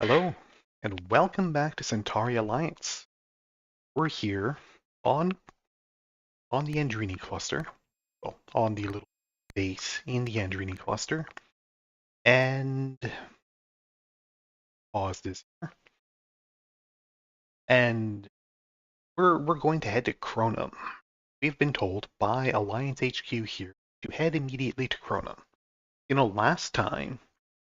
Hello, and welcome back to Centauri Alliance. We're here on the Andrini cluster, well, on the little base in the Andrini cluster, and pause this here. And we're going to head to Chronum. We've been told by Alliance HQ here to head immediately to Chronum. Last time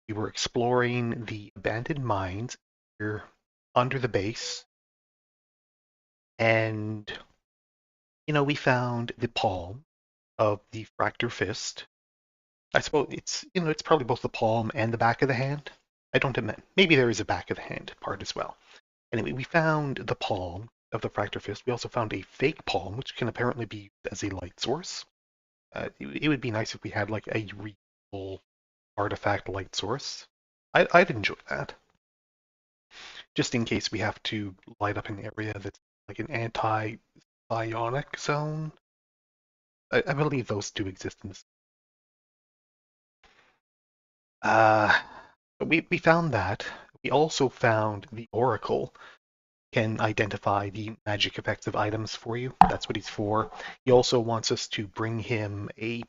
we were exploring the abandoned mines here under the base, and we found the palm of the Fractyr Fist. I suppose it's probably both the palm and the back of the hand. I don't admit. Maybe there is a back of the hand part as well. Anyway, we found the palm of the Fractyr Fist. We also found a fake palm, which can apparently be used as a light source. It would be nice if we had like a real artifact light source. I'd enjoy that. Just in case we have to light up an area that's like an anti-psionic zone. I believe those do exist in this. Uh, we found that. We also found the Oracle can identify the magic effects of items for you. That's what he's for. He also wants us to bring him a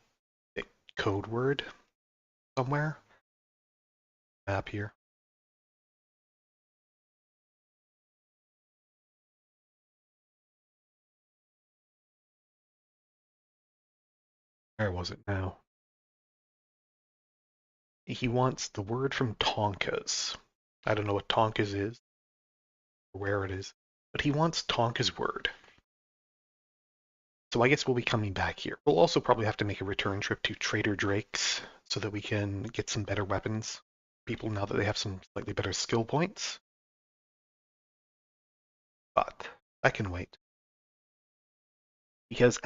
code word somewhere. Map here. Where was it now? He wants the word from Tonka's. I don't know what Tonka's is or where it is, but he wants Tonka's word. So I guess we'll be coming back here. We'll also probably have to make a return trip to Trader Drake's so that we can get some better weapons. People now that they have some slightly better skill points. But I can wait. Because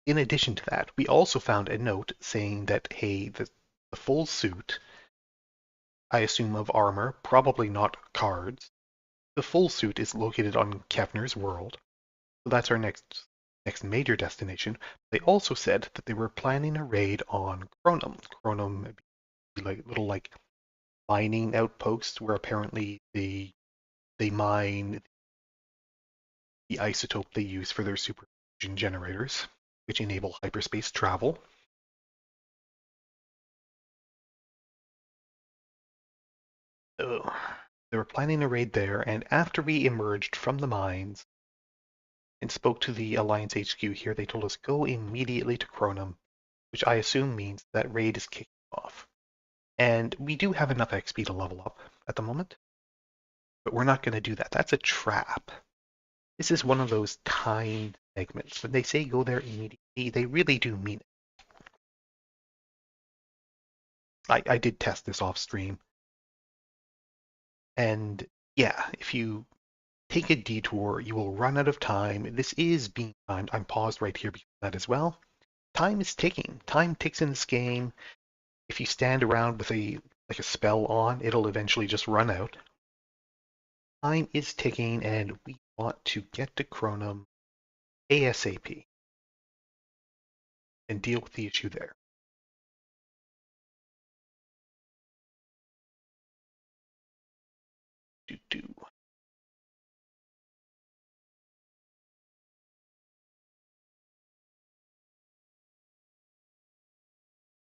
in addition to that, we also found a note saying that, hey, the full suit, I assume of armor, probably not cards, the full suit is located on Kevner's world. So that's our next major destination. They also said that they were planning a raid on Chronum. Chronum, like little like mining outposts where apparently they mine the isotope they use for their superfusion generators, which enable hyperspace travel. So they were planning a raid there, and after we emerged from the mines and spoke to the Alliance HQ here, they told us go immediately to Chronum, which I assume means that raid is kicking off. And we do have enough XP to level up at the moment, but we're not going to do that. That's a trap. This is one of those timed segments. When they say go there immediately, they really do mean it. I did test this off stream. And yeah, if you take a detour, you will run out of time. This is being timed. I'm paused right here because of that as well. Time is ticking. Time ticks in this game. If you stand around with a spell on, it'll eventually just run out. Time is ticking, and we want to get to Chronum ASAP and deal with the issue there. Do.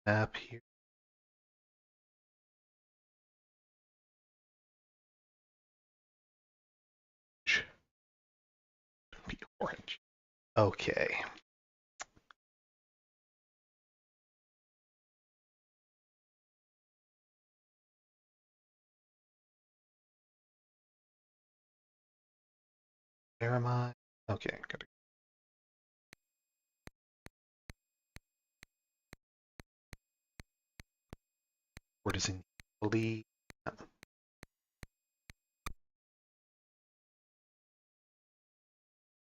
Map here. Be orange. Okay. Where am I? Okay, gotta. Where does it lead?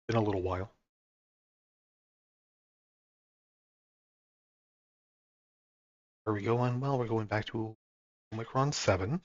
Been a little while. Where are we going? Well, we're going back to Omicron 7.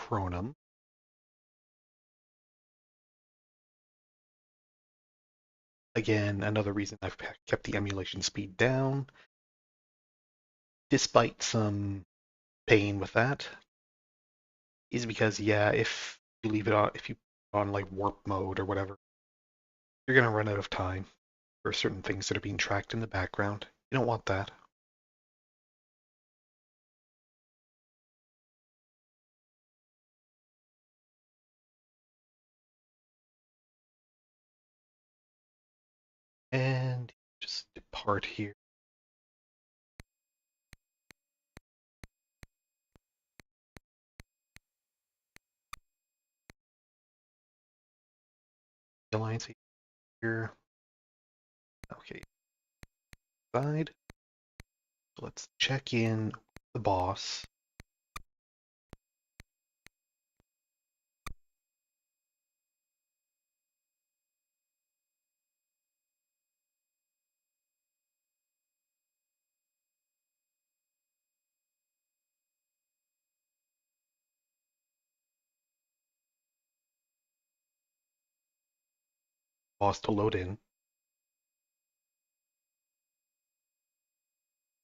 Chronum. Again, another reason I've kept the emulation speed down, despite some pain with that, is because, yeah, if you leave it on, if you put on like warp mode or whatever, you're going to run out of time for certain things that are being tracked in the background. You don't want that. And just depart here. Alliance here. Okay, side. So let's check in the boss. Boss to load in.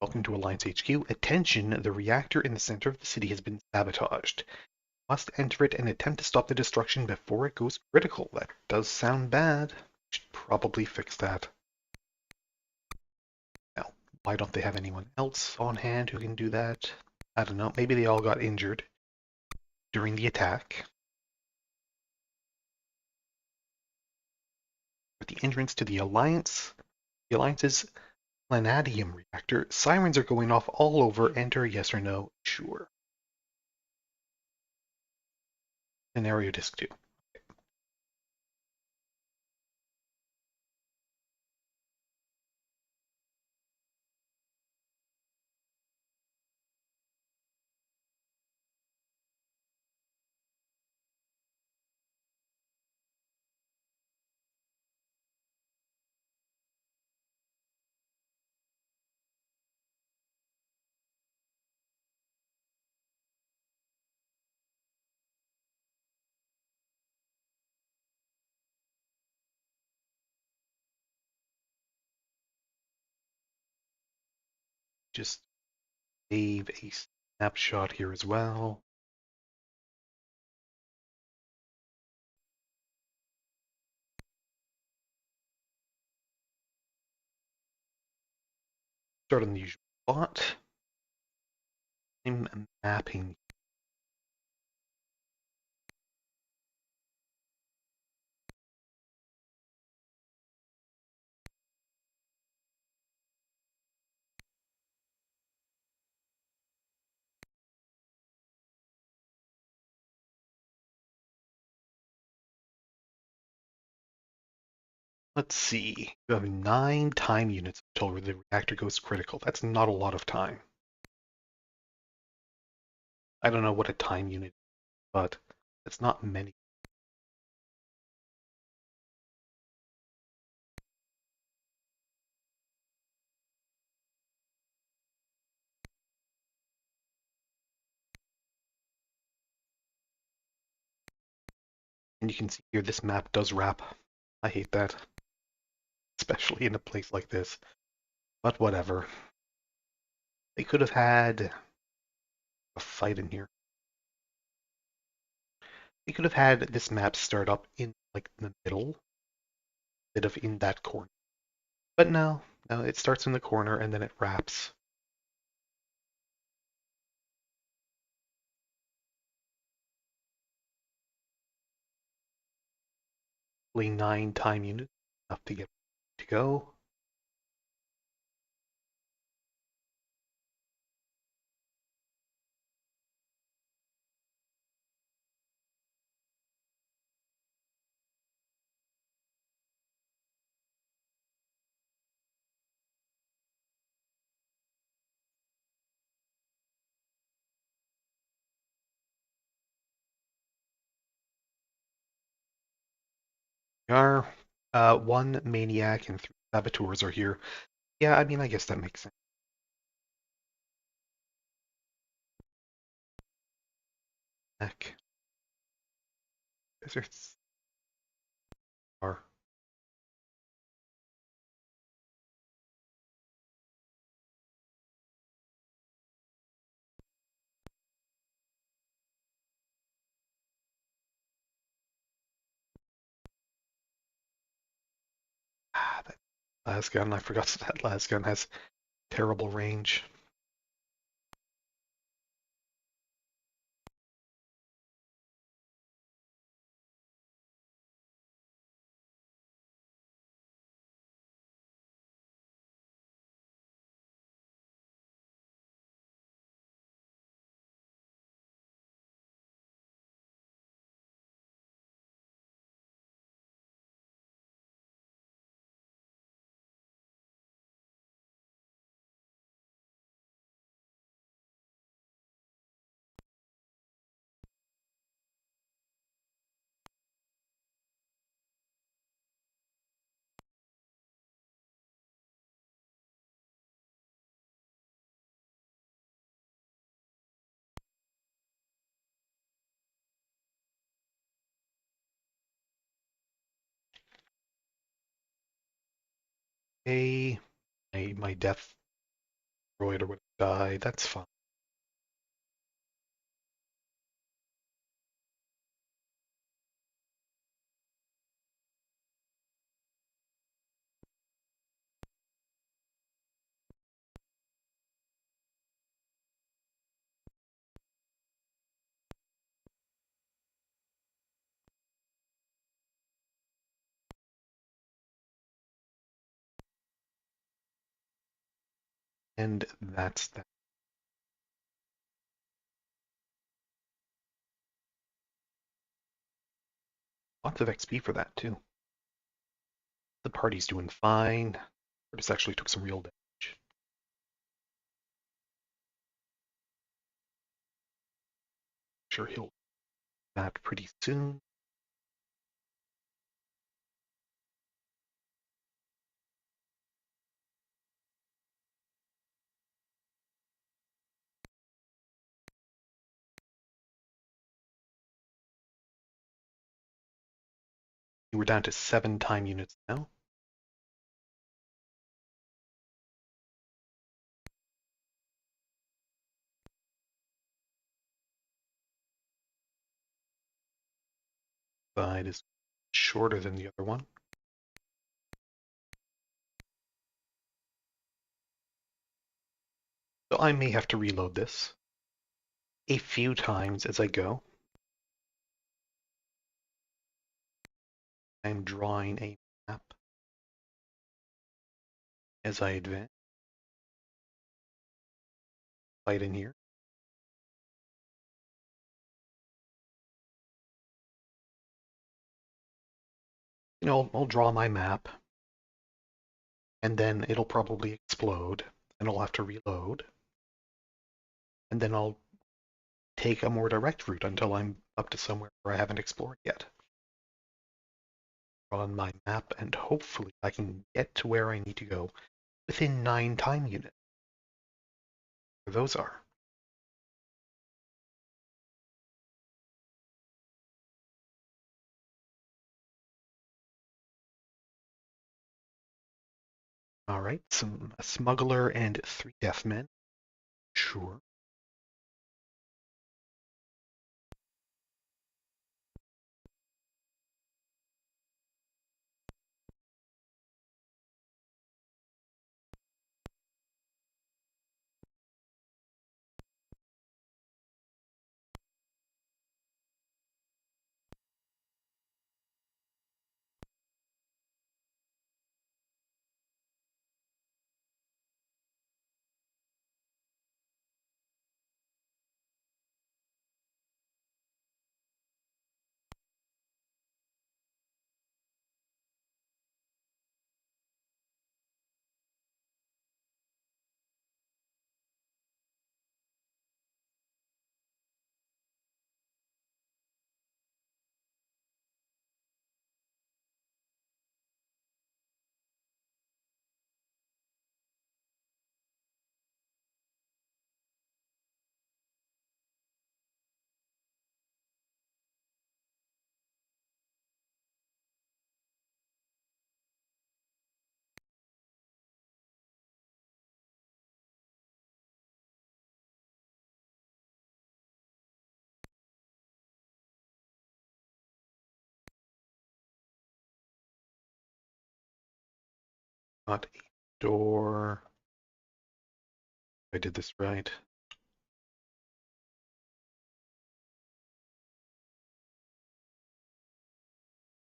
Welcome to Alliance HQ. Attention, the reactor in the center of the city has been sabotaged. Must enter it and attempt to stop the destruction before it goes critical. That does sound bad. Should probably fix that. Now, why don't they have anyone else on hand who can do that? I don't know. Maybe they all got injured during the attack. At the entrance to the Alliance's Planadium reactor, sirens are going off all over. Enter yes or no. Sure. Scenario Disc 2. Just save a snapshot here as well. Start on the usual spot. I'm mapping. Let's see. You have 9 time units until the reactor goes critical. That's not a lot of time. I don't know what a time unit is, but it's not many. And you can see here this map does wrap. I hate that, especially in a place like this. But whatever. They could have had a fight in here. They could have had this map start up in like the middle instead of in that corner. But no, it starts in the corner and then it wraps. Only 9 time units, enough to get to go. We are 1 maniac and 3 saboteurs are here. Yeah, I mean, I guess that makes sense. Heck. Wizards are. That last gun, I forgot that last gun has terrible range. Hey, my death droid or would die. That's fine. And that's that. Lots of XP for that too. The party's doing fine. Curtis actually took some real damage. Sure, he'll do that pretty soon. We're down to 7 time units now. Side is shorter than the other one. So I may have to reload this a few times as I go. I'm drawing a map as I advance. Right in here. I'll draw my map, and then it'll probably explode, and I'll have to reload. And then I'll take a more direct route until I'm up to somewhere where I haven't explored yet. On my map, and hopefully I can get to where I need to go within 9 time units. Where those are. All right, a smuggler and 3 deathmen. Sure. Not a door. I did this right.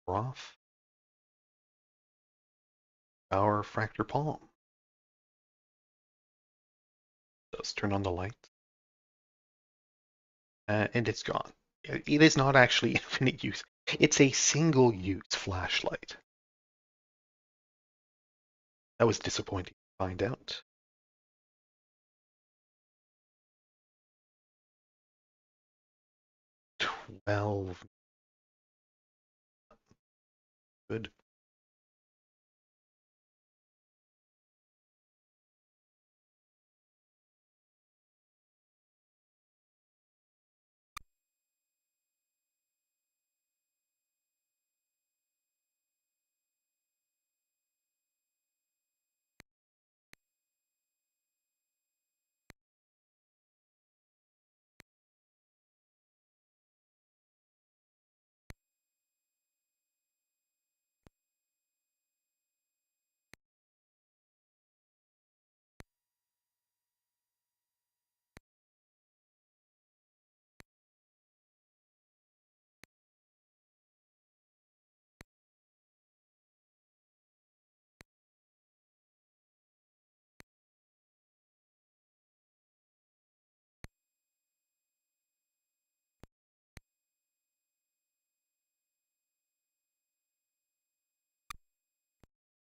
Off. Our Fractyr Palm. Does turn on the light. And it's gone. It is not actually infinite use. It's a single use flashlight. That was disappointing to find out. 12. Good.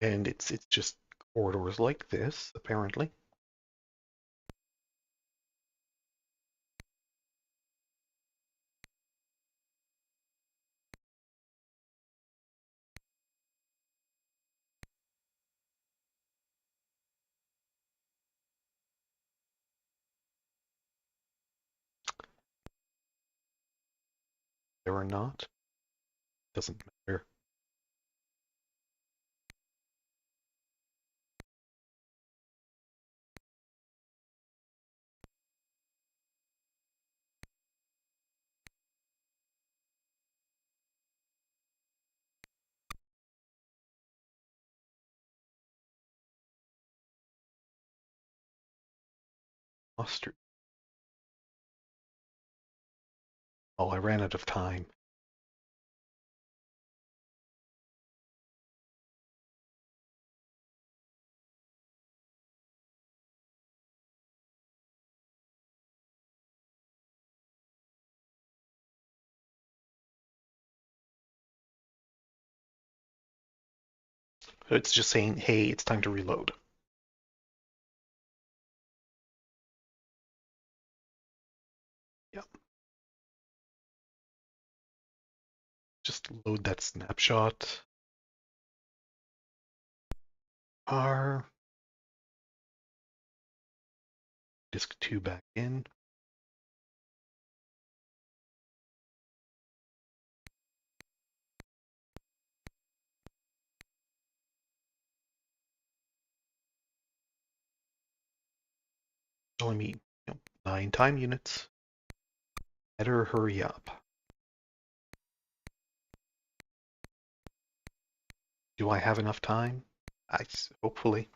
And it's just corridors like this, apparently. There are not. Doesn't matter. Mustard. Oh, I ran out of time. It's just saying, hey, it's time to reload. Yep. Just load that snapshot. R. Disk 2 back in. Telling me 9 time units. Better hurry up. Do I have enough time? Hopefully.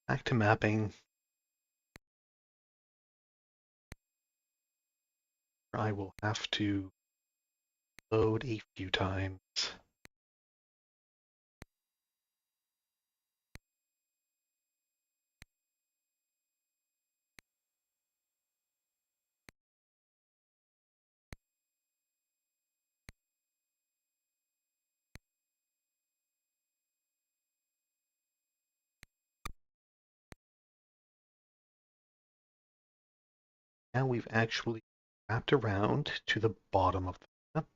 Back to mapping. I will have to load a few times. Now we've actually wrapped around to the bottom of the map.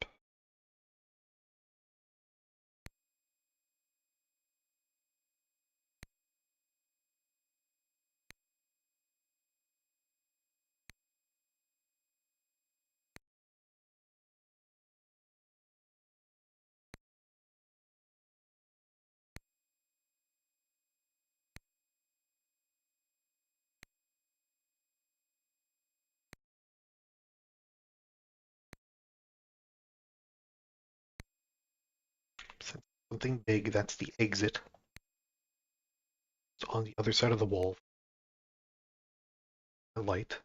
Something big, that's the exit. It's on the other side of the wall. The light.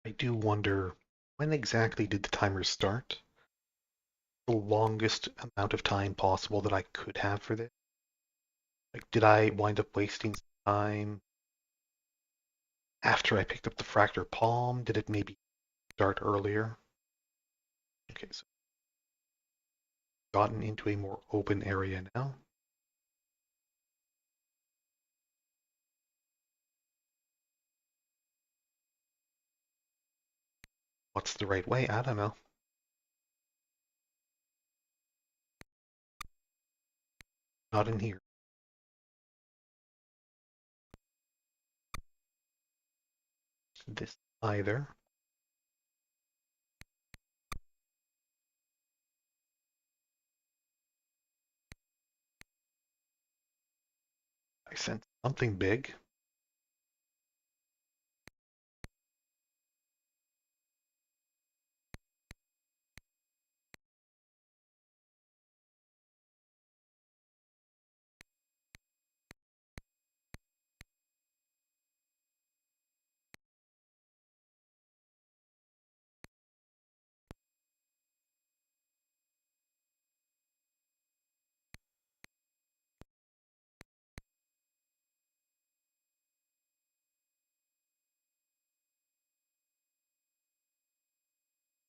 I do wonder, when exactly did the timer start? The longest amount of time possible that I could have for this? Like, did I wind up wasting some time after I picked up the Fractyr Palm? Did it maybe start earlier? Okay, so gotten into a more open area now. What's the right way? I don't know. Not in here. This either. I sense something big.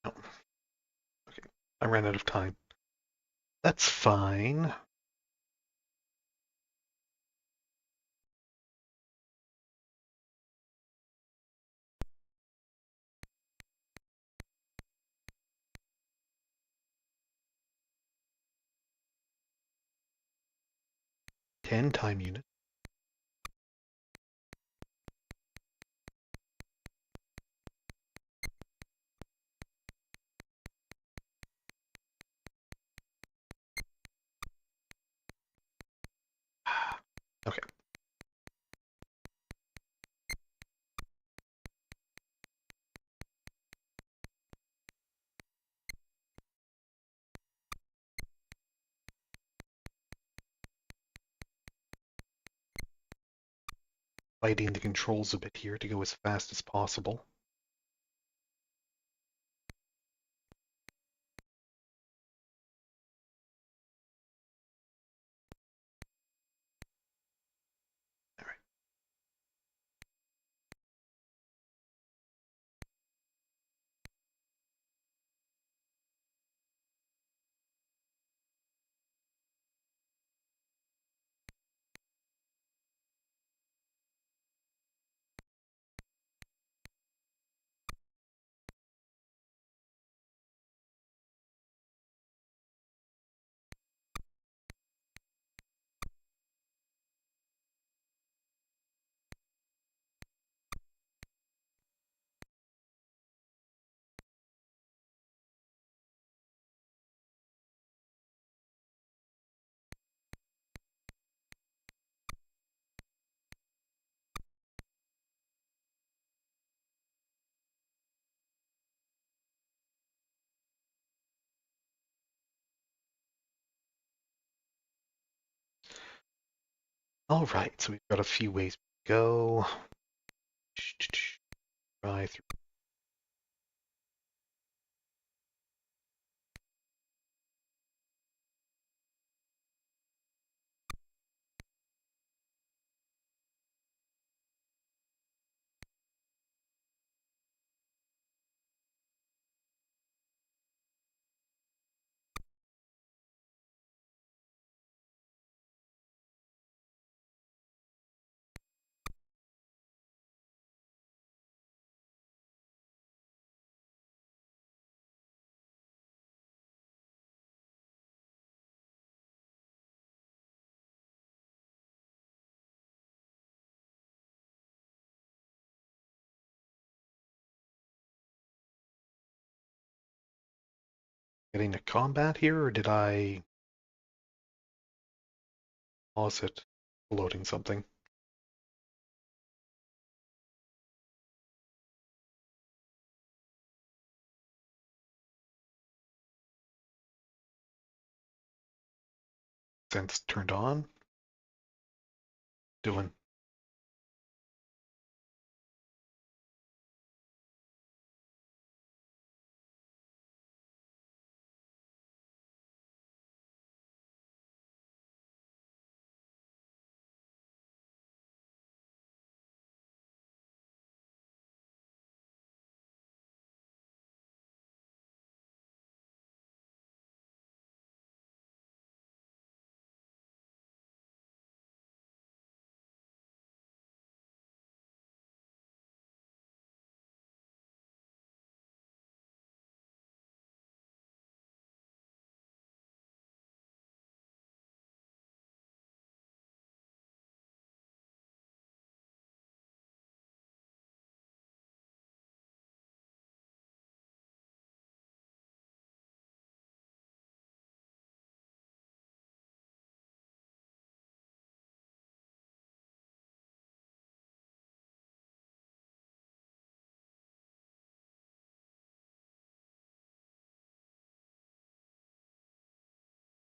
No. Okay, I ran out of time. That's fine. Ten time unit. Okay. Fighting the controls a bit here to go as fast as possible. All right. All right, so we've got a few ways to go. Try through. getting to combat here, or did I pause it loading something? Sense turned on. Doing.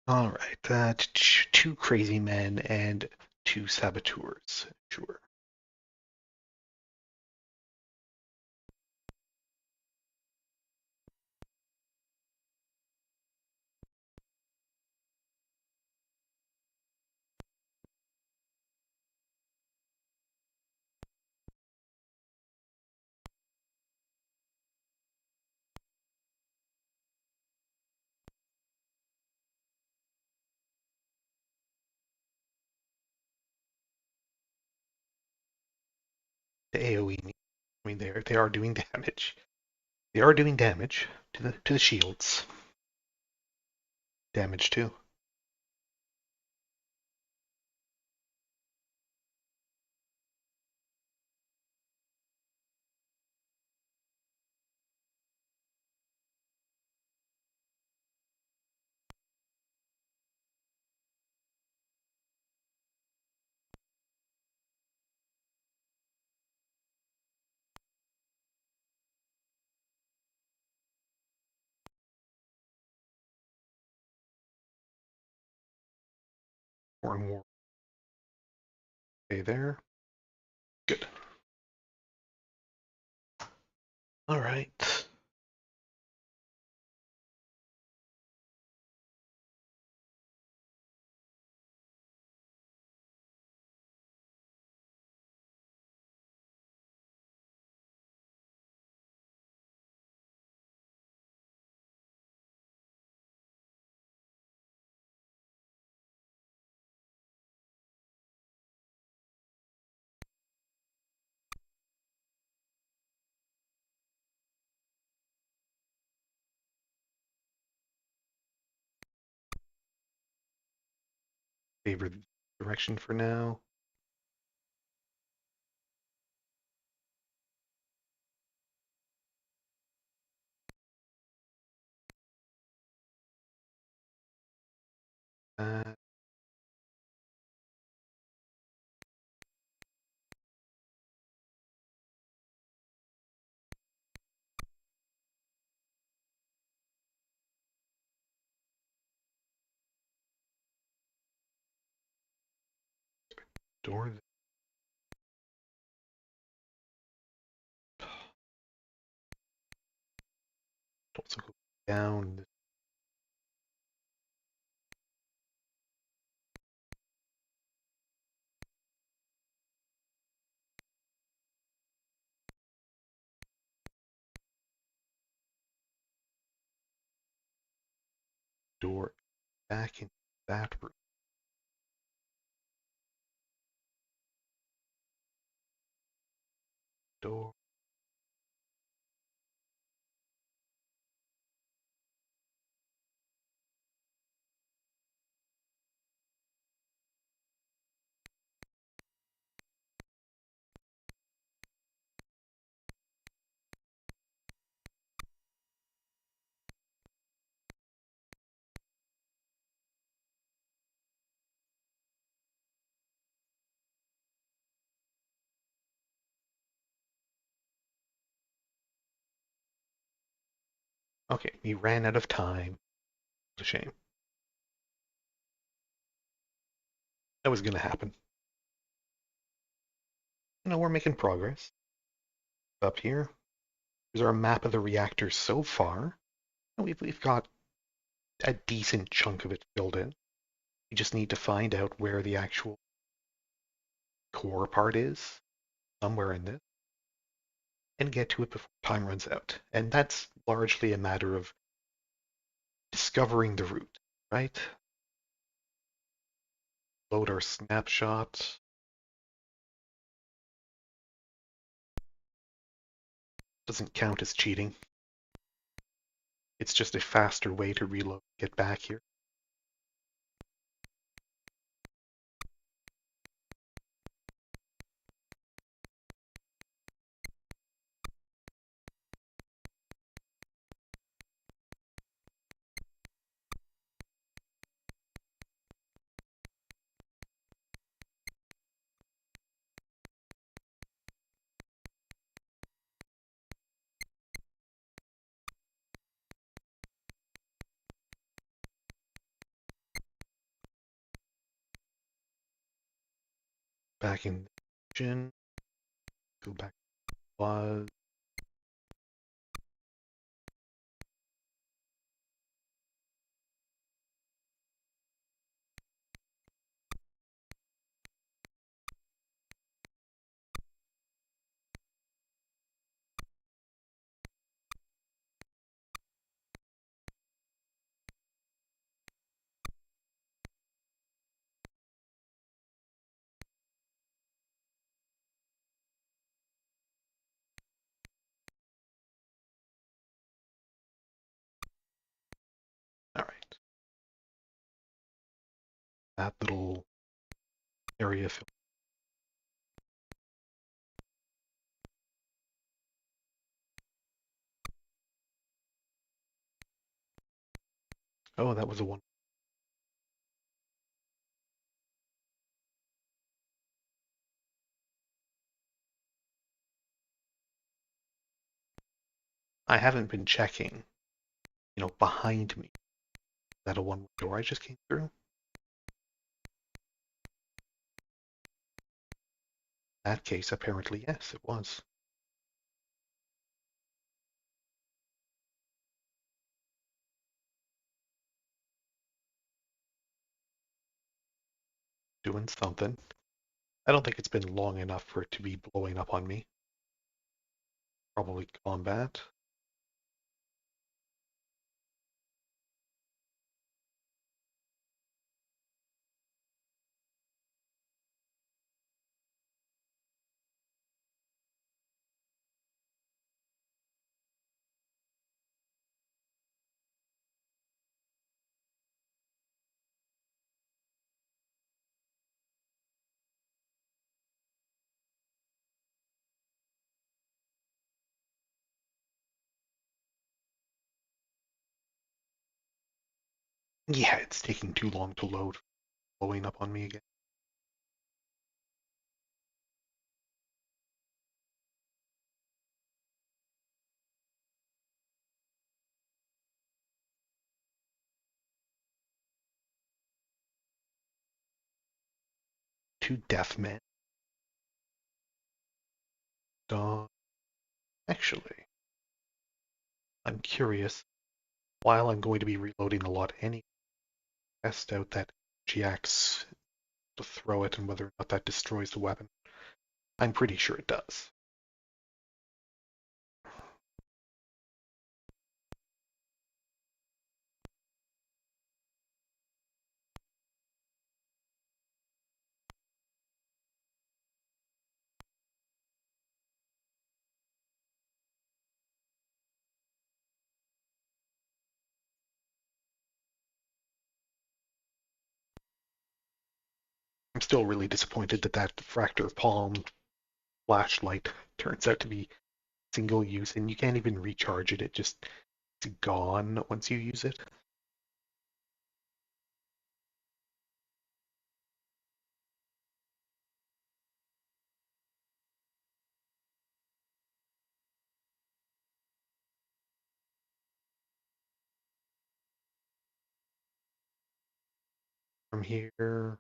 All right. Two crazy men and two saboteurs. Sure. The AOE. I mean, they are doing damage. They are doing damage to the shields. Damage too. More and more. Okay, there. Good. All right. Favor direction for now. Uh, door. Also go down. Door back in that room. Door. Okay, we ran out of time. It's a shame. That was going to happen. We're making progress. Up here, here's our map of the reactor so far. We've got a decent chunk of it filled in. We just need to find out where the actual core part is, somewhere in this, and get to it before time runs out. And that's largely a matter of discovering the route, right? Load our snapshots. Doesn't count as cheating. It's just a faster way to reload, get back here. Back in the engine. Go back to was. All right. That little area filled. Oh, that was a one. I haven't been checking, behind me. Is that a one-way door I just came through? In that case, apparently, yes, it was. Doing something. I don't think it's been long enough for it to be blowing up on me. Probably combat. Yeah, it's taking too long to load. Blowing up on me again. Two deaf men. Dog. Actually, I'm curious. While I'm going to be reloading a lot anyway, test out that GX to throw it and whether or not that destroys the weapon. I'm pretty sure it does. I'm still really disappointed that that Fractyr Palm flashlight turns out to be single use and you can't even recharge it. It's gone once you use it. from here.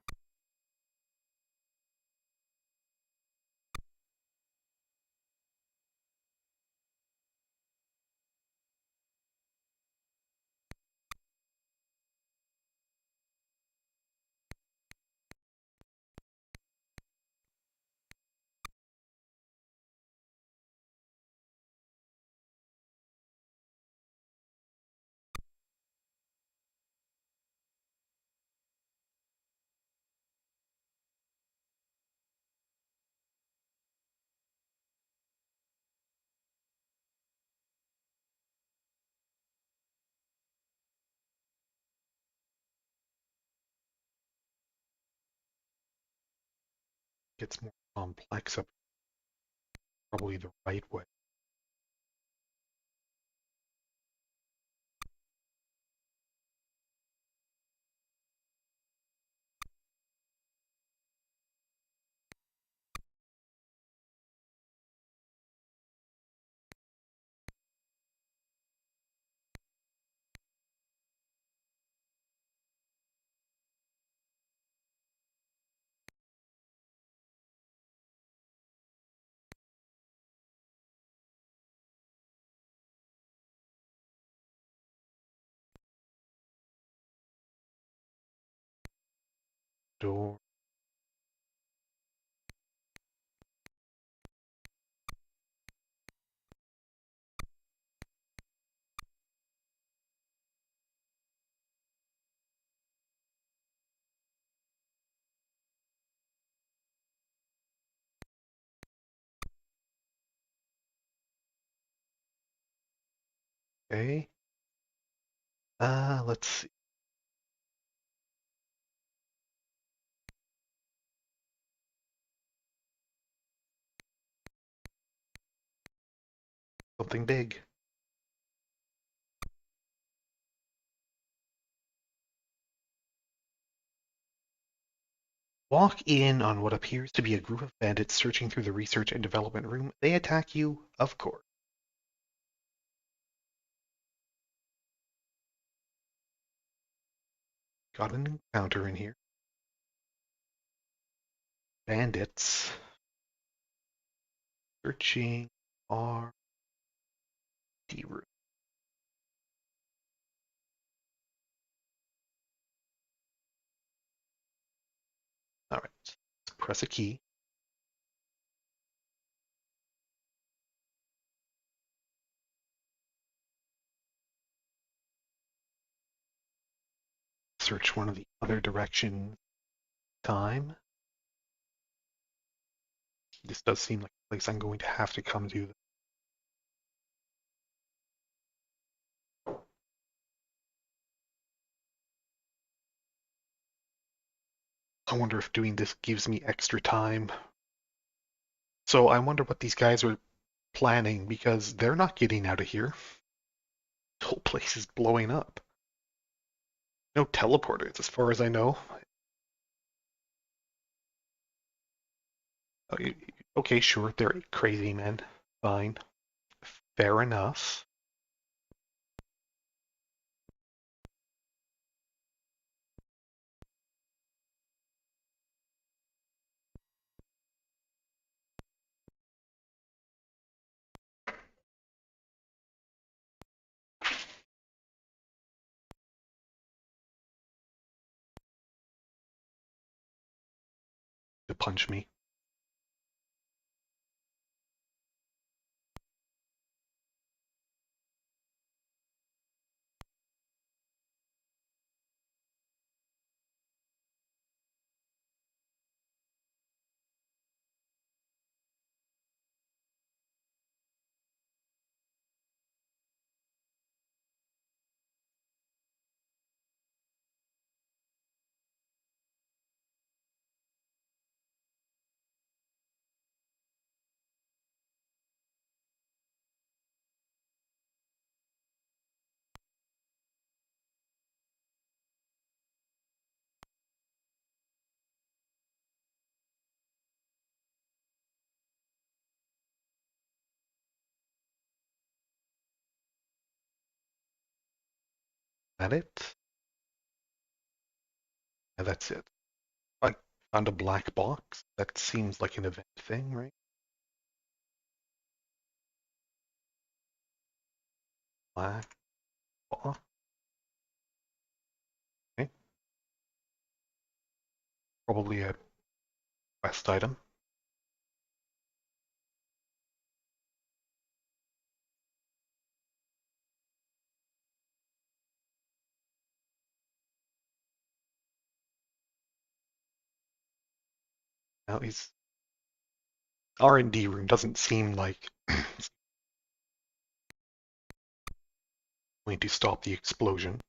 Gets more complex up probably the right way. Door. Okay. Let's see. Something big. Walk in on what appears to be a group of bandits searching through the research and development room. They attack you, of course. Got an encounter in here. Bandits. Searching our D room. All right. Let's press a key. Search one of the other directions. Time. This does seem like a place I'm going to have to come to. I wonder if doing this gives me extra time. So I wonder what these guys are planning because they're not getting out of here. The whole place is blowing up. No teleporters, as far as I know. Okay, sure, they're crazy men. Fine. Fair enough. To punch me. That it? Yeah, that's it. I found a black box. That seems like an event thing, right? Black box. Okay. Probably a quest item. Now his R&D room doesn't seem like it's going to stop the explosion.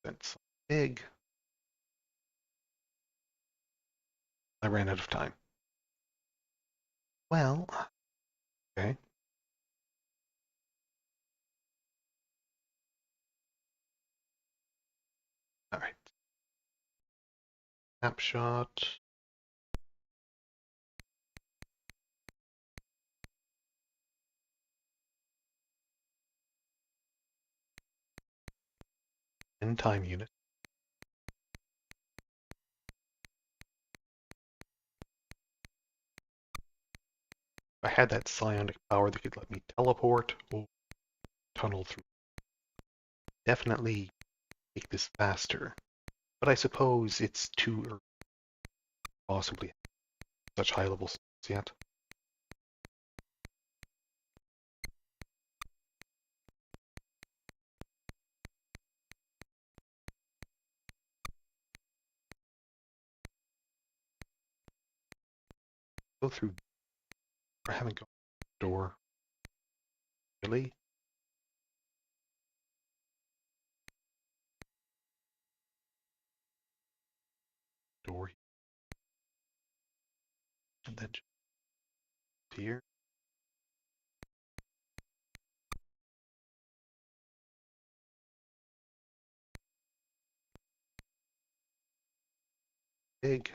That's big. I ran out of time. Well, okay. All right. Snapshot. In time unit. If I had that psionic power that could let me teleport or tunnel through, definitely make this faster. But I suppose it's too early, possibly such high levels yet. Go through. I haven't gone through the door. Really? Door and then here. Big.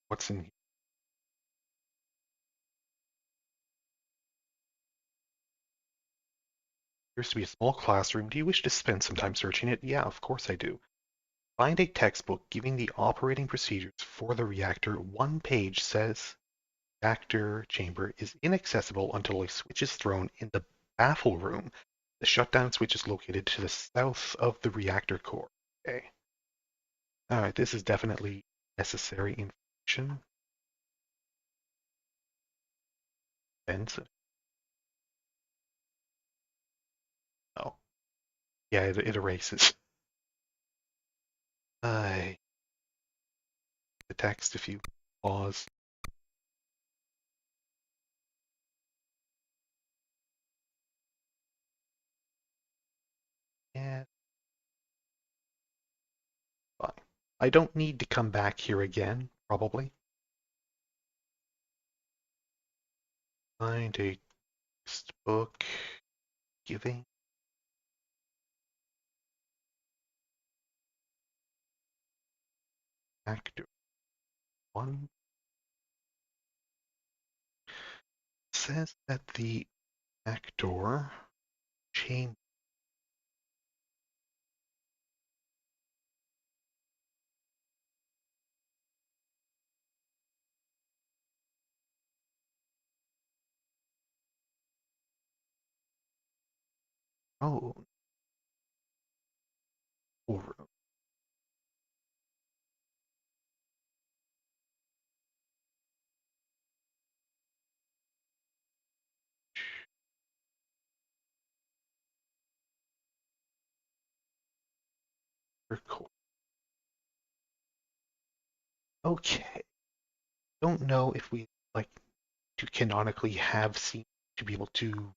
What's in here? Appears to be a small classroom. Do you wish to spend some time searching it? Yeah, of course I do. Find a textbook giving the operating procedures for the reactor. One page says reactor chamber is inaccessible until a switch is thrown in the baffle room. The shutdown switch is located to the south of the reactor core. Okay. All right, this is definitely necessary information. Benson. Oh, yeah, it erases. I the text if you pause. Yeah, fine. I don't need to come back here again, probably. Find a textbook giving actor one says that the actor chamber. Oh, over. Cool. Okay. Don't know if we like to canonically have seen to be able to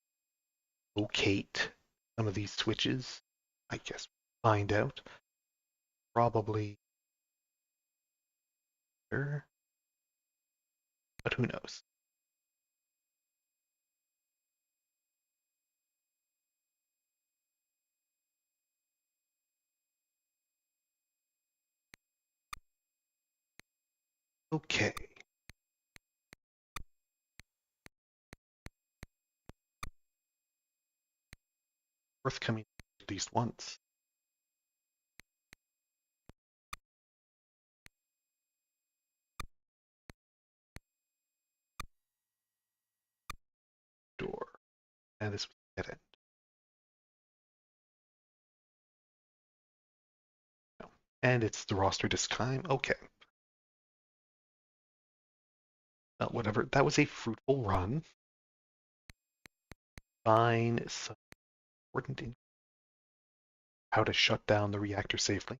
locate some of these switches. I guess we'll find out. Probably sure, but who knows? Okay. Worth coming at least once. Door. And this was dead end. No. And it's the roster this time. Okay. Whatever. That was a fruitful run. Find some important in how to shut down the reactor safely.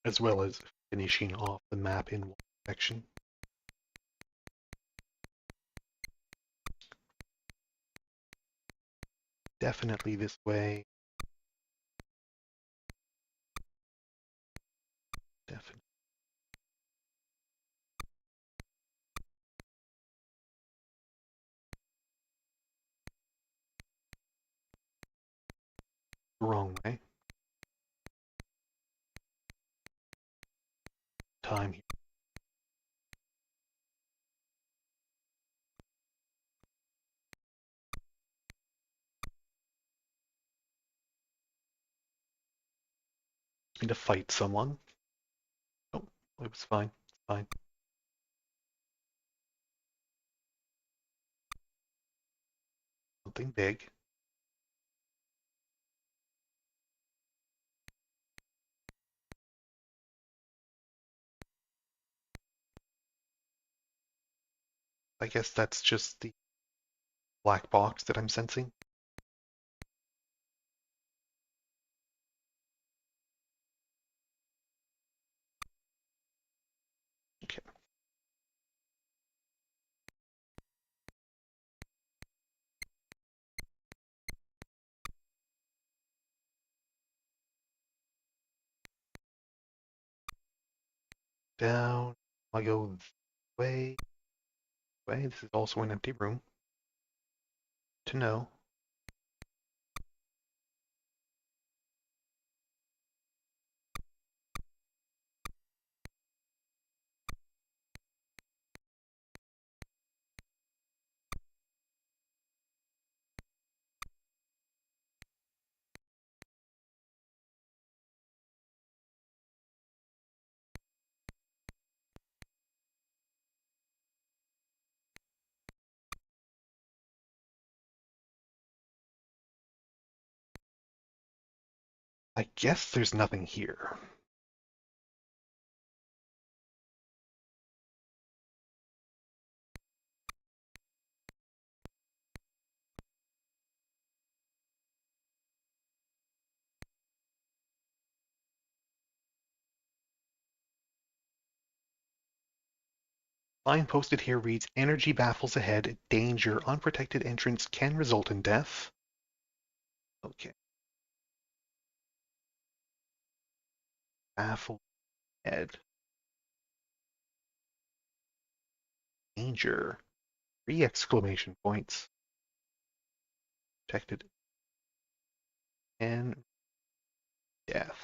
As well as finishing off the map in one section. Definitely this way. Definitely. Wrong way. Time here. Need to fight someone. Oh, it was fine. It's fine. Something big. I guess that's just the black box that I'm sensing. Okay. Down. I go way. This is also an empty room. To know. I guess there's nothing here. Line posted here reads, energy baffles ahead, danger, unprotected entrance can result in death. Okay. Baffle ahead. Danger. 3 exclamation points. Protected and death.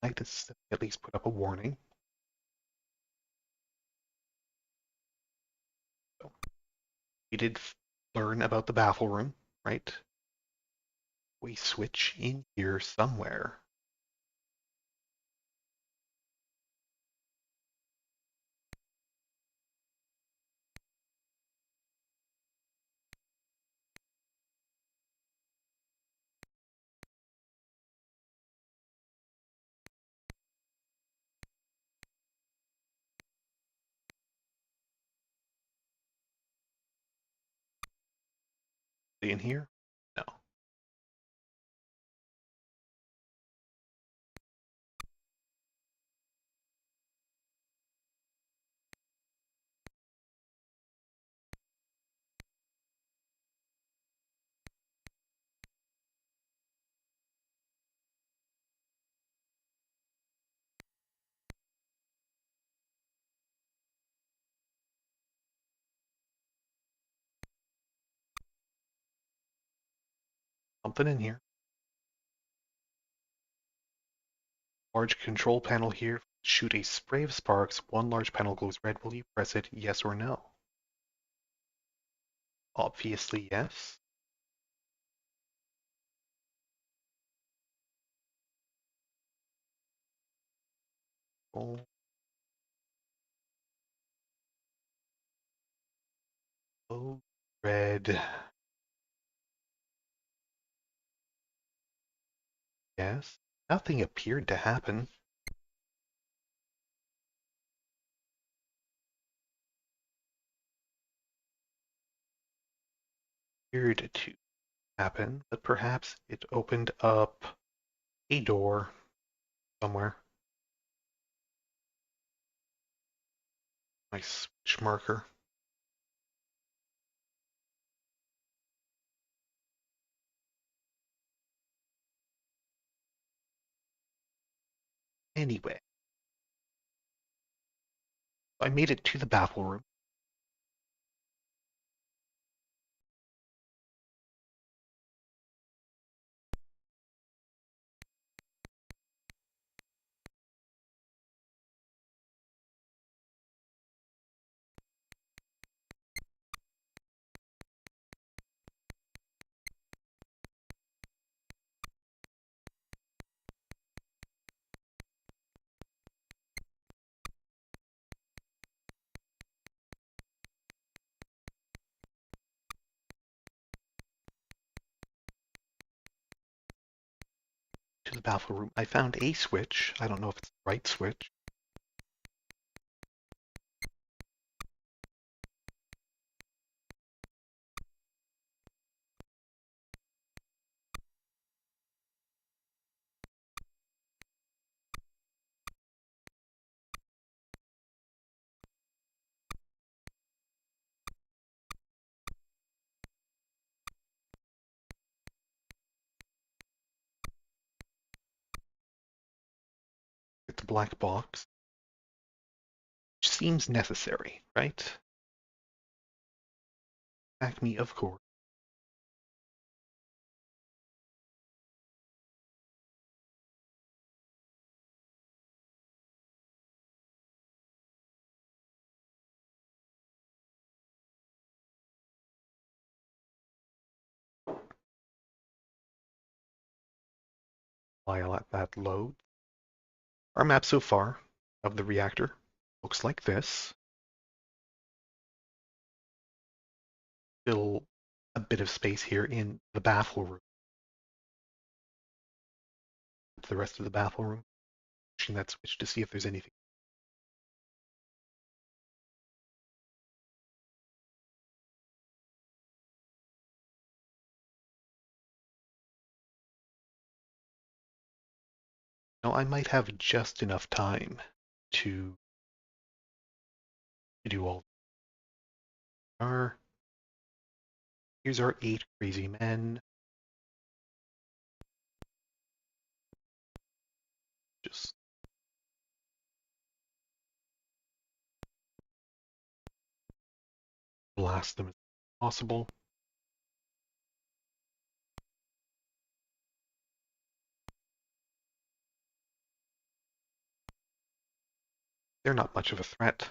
I'd like to at least put up a warning. So we did learn about the baffle room, right? We switch in here somewhere. in here? No. Something in here. Large control panel here. Shoot a spray of sparks. One large panel glows red. Will you press it? Yes or no? Obviously, yes. Oh, oh red. Yes. Nothing appeared to happen. Appeared to happen, but perhaps it opened up a door somewhere. My switch marker. Anyway, I made it to the battle room. To the battle room. I found a switch. I don't know if it's the right switch. It's a black box. Which seems necessary, right? Acme, of course. While that loads. Our map so far of the reactor looks like this. Still a bit of space here in the battle room. The rest of the battle room. Pushing that switch to see if there's anything. Now I might have just enough time to do all. Here's our 8 crazy men. Just blast them as possible. They're not much of a threat.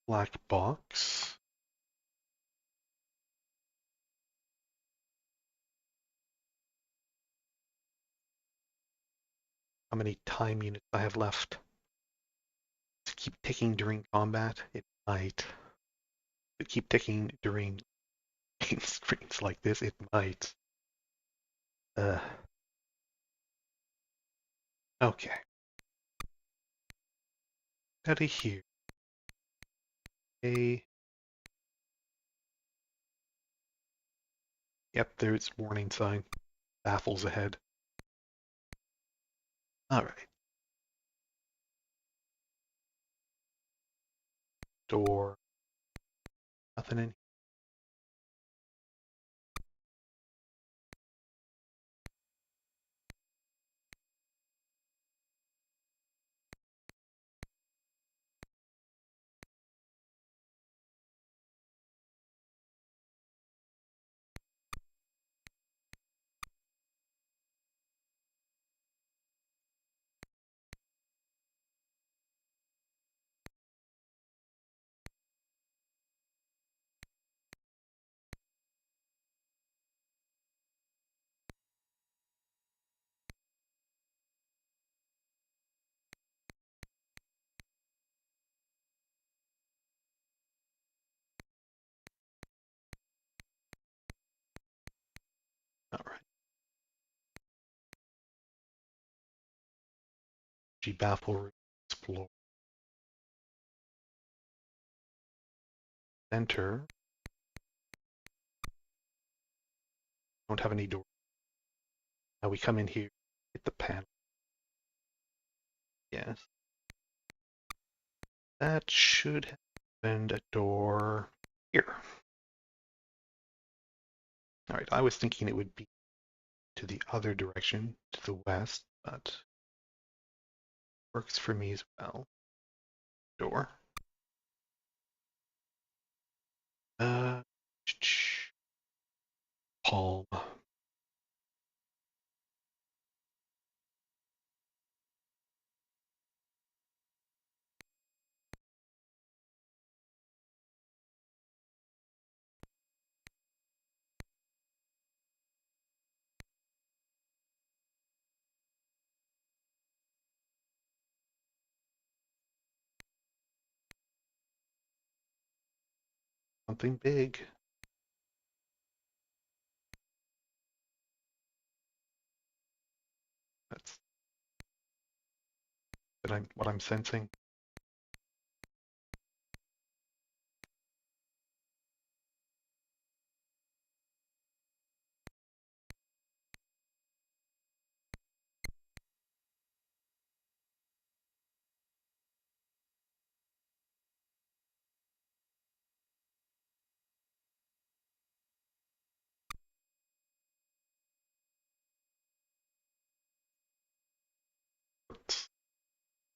Black box. How many time units I have left? To keep ticking during combat? It might. To keep ticking during screens like this? It might. Uh, okay. Out of here. A. Yep, there's warning sign. Baffles ahead. Alright. Door. Nothing in. Alright. G baffle room. Explore. Enter. Don't have any door. Now we come in here. Hit the panel. Yes. That should have opened a door here. Alright, I was thinking it would be to the other direction, to the west, but works for me as well. Door. Uh, palm. Something big. That's what I'm sensing.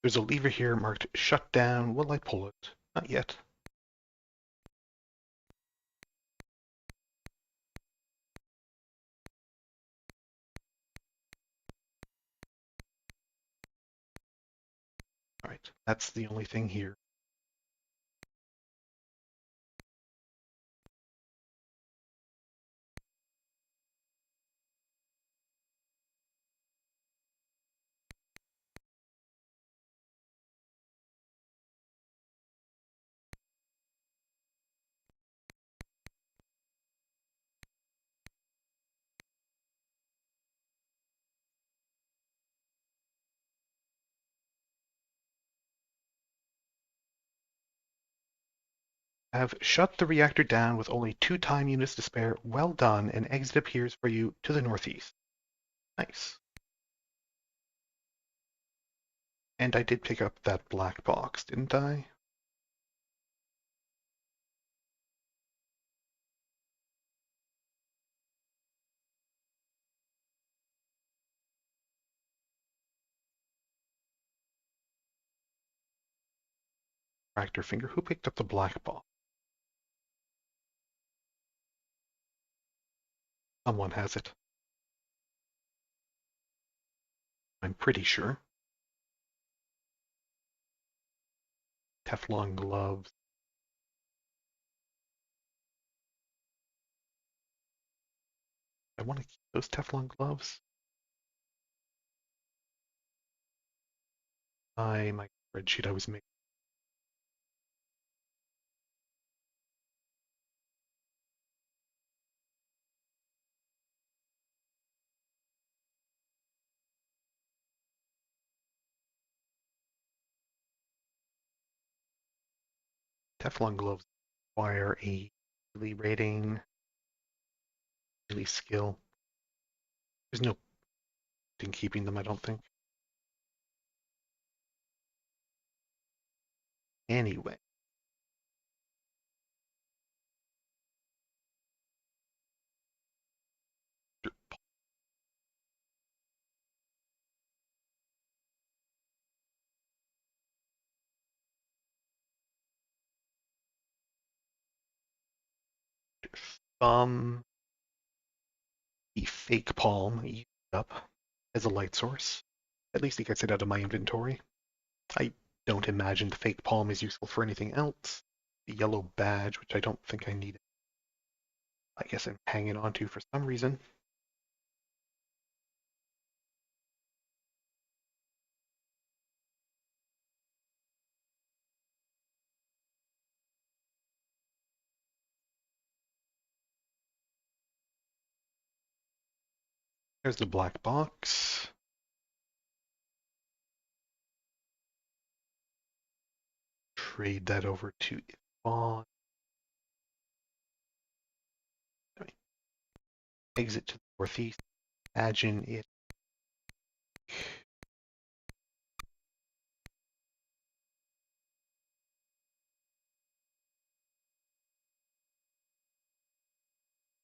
There's a lever here marked shut down. Will I pull it? Not yet. All right, that's the only thing here. Have shut the reactor down with only 2 time units to spare. Well done. An exit appears for you to the northeast. Nice. And I did pick up that black box, didn't I? Fractyr finger. Who picked up the black box? Someone has it. I'm pretty sure. Teflon gloves. I want to keep those Teflon gloves. My spreadsheet I was making. Teflon gloves require a melee rating, melee skill. There's no point in keeping them, I don't think. Anyway, um, the fake palm used up as a light source. At least it gets it out of my inventory. I don't imagine the fake palm is useful for anything else. The yellow badge, which I don't think I need, I guess I'm hanging on to for some reason. There's the black box. Trade that over to Yvonne. Exit to the northeast. Imagine it.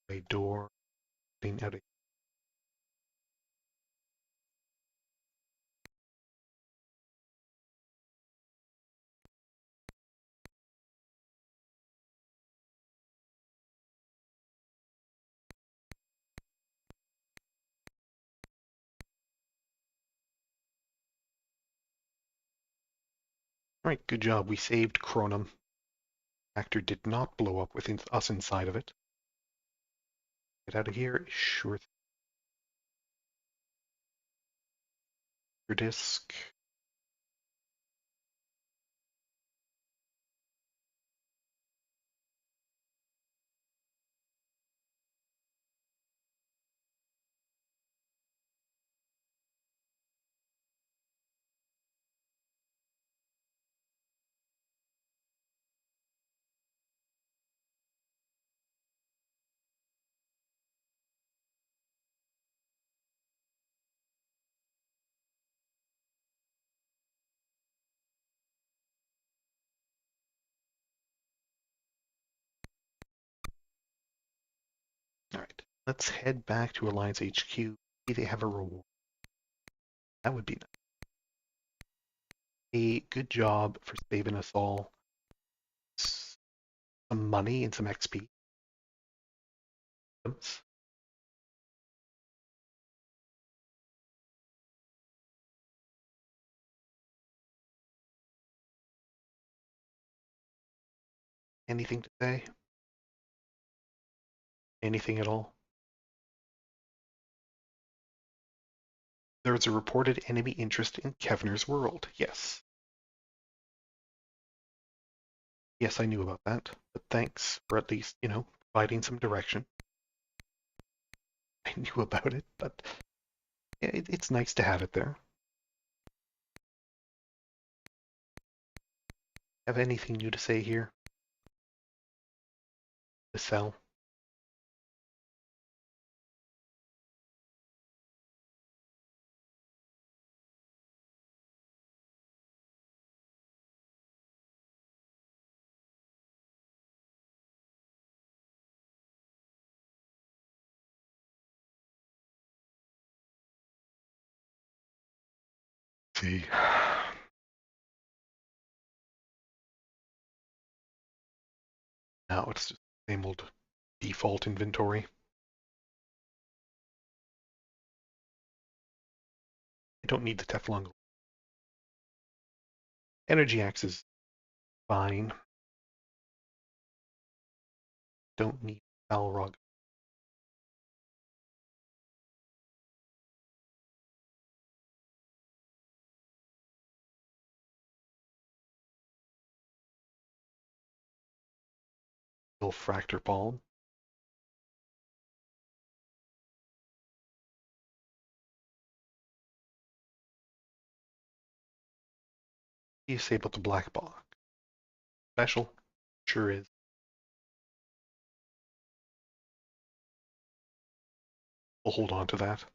A door. Out of All right, good job. We saved Chronum. Reactor did not blow up with us inside of it. Get out of here. Sure. Your disk. All right, let's head back to Alliance HQ. Maybe they have a reward. That would be nice. A good job for saving us all some money and some XP. Anything to say? Anything at all? There is a reported enemy interest in Kevner's world. Yes. Yes, I knew about that. But thanks for at least, providing some direction. I knew about it, but it's nice to have it there. Have anything new to say here? To sell? See. Now it's just the same old default inventory. I don't need the Teflon. Energy axe is fine. Don't need Balrog. Little Fractyr Palm. What do you say about the black box? Special? Sure is. We'll hold on to that.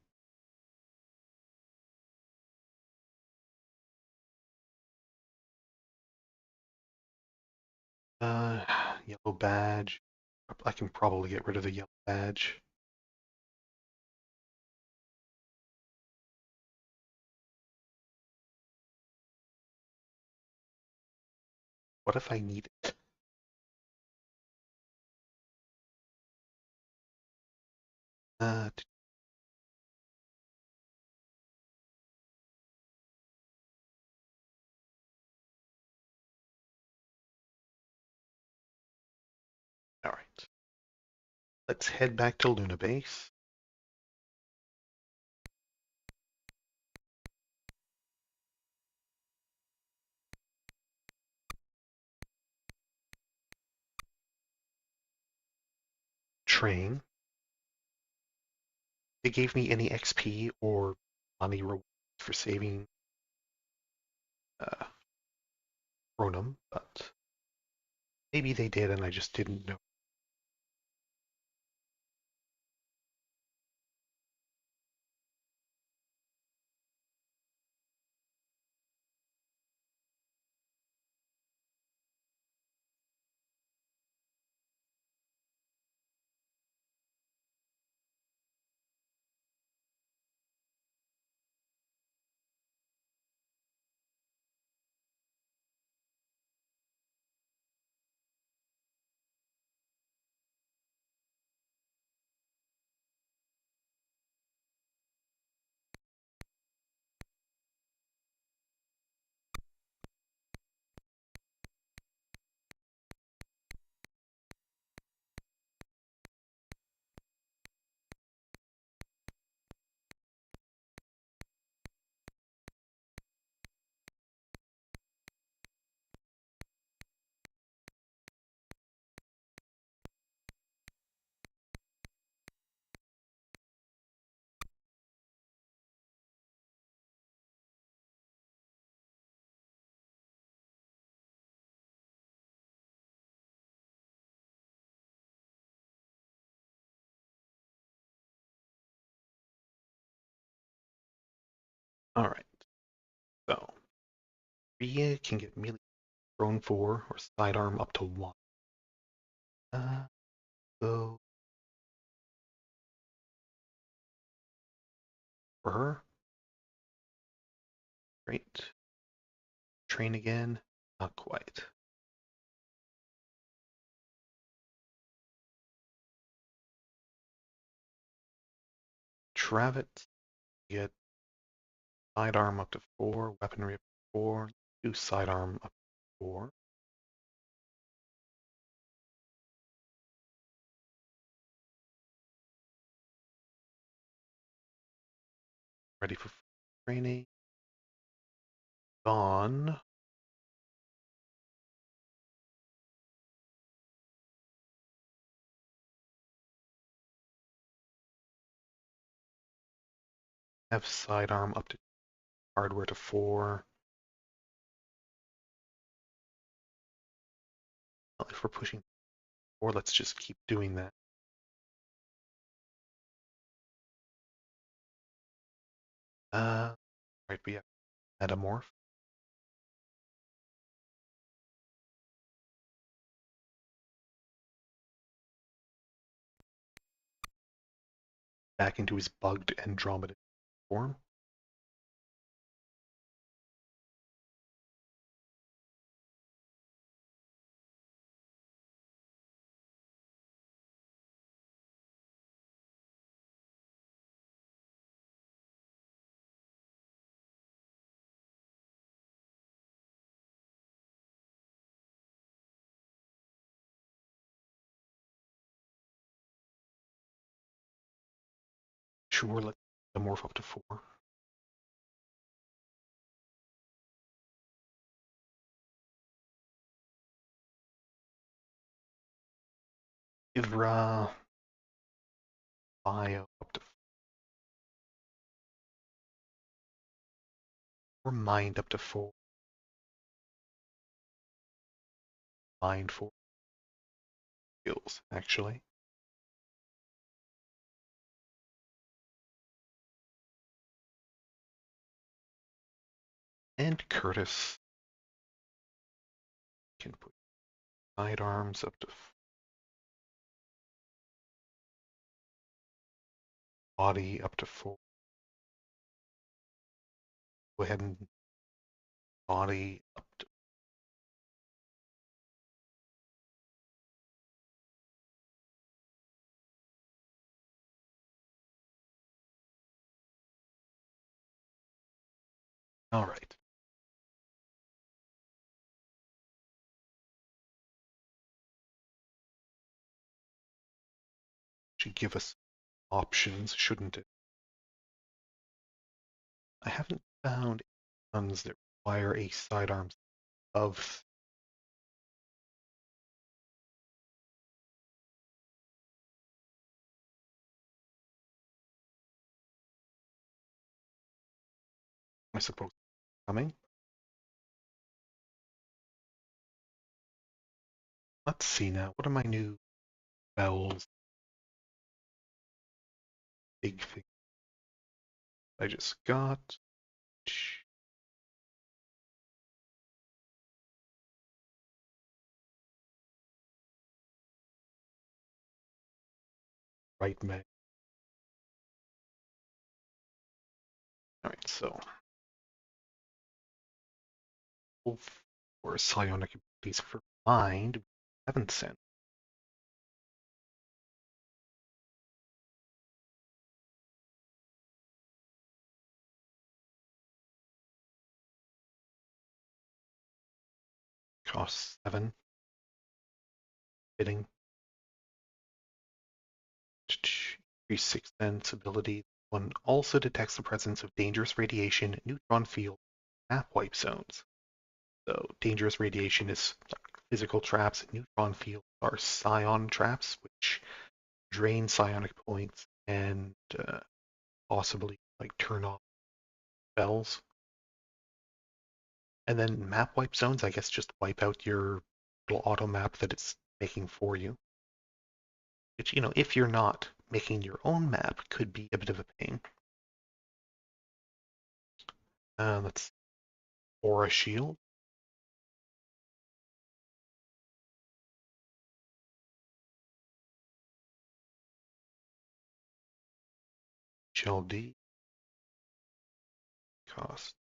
Yellow badge. I can probably get rid of the yellow badge. What if I need it? Uh, all right. Let's head back to Luna Base. Train. They gave me any XP or money rewards for saving Chronum, but maybe they did and I just didn't know. All right. So Rhea can get melee thrown 4 or sidearm up to 1. Go for her. Great. Train again. Not quite. Travet. Get sidearm up to 4. Weaponry up to 4. Do sidearm up to 4. Ready for training. Dawn. Have sidearm up to hardware to 4. Well, if we're pushing 4, let's just keep doing that. Right, we have metamorph. Back into his bugged Andromeda form. Sure, let's morph up to 4. give bio up to 4, mind up to 4, mind 4 skills, actually. And Curtis can put sidearms up to 4, body up to 4. Go ahead and body up to. All right. Should give us options, shouldn't it? I haven't found guns that require a sidearms of. I suppose coming. Let's see now. What are my new bells? Big thing I just got. Right mag. All right, so for psionic abilities for mind, 7th sense. Costs 7. Fitting. Increase 6th sense ability. One also detects the presence of dangerous radiation, neutron field, map wipe zones. So dangerous radiation is like physical traps. Neutron fields are psion traps, which drain psionic points and possibly like turn off spells. And then map wipe zones, I guess, just wipe out your little auto map that it's making for you. Which, if you're not making your own map, could be a bit of a pain. Let's aura shield. Shell D. Cost.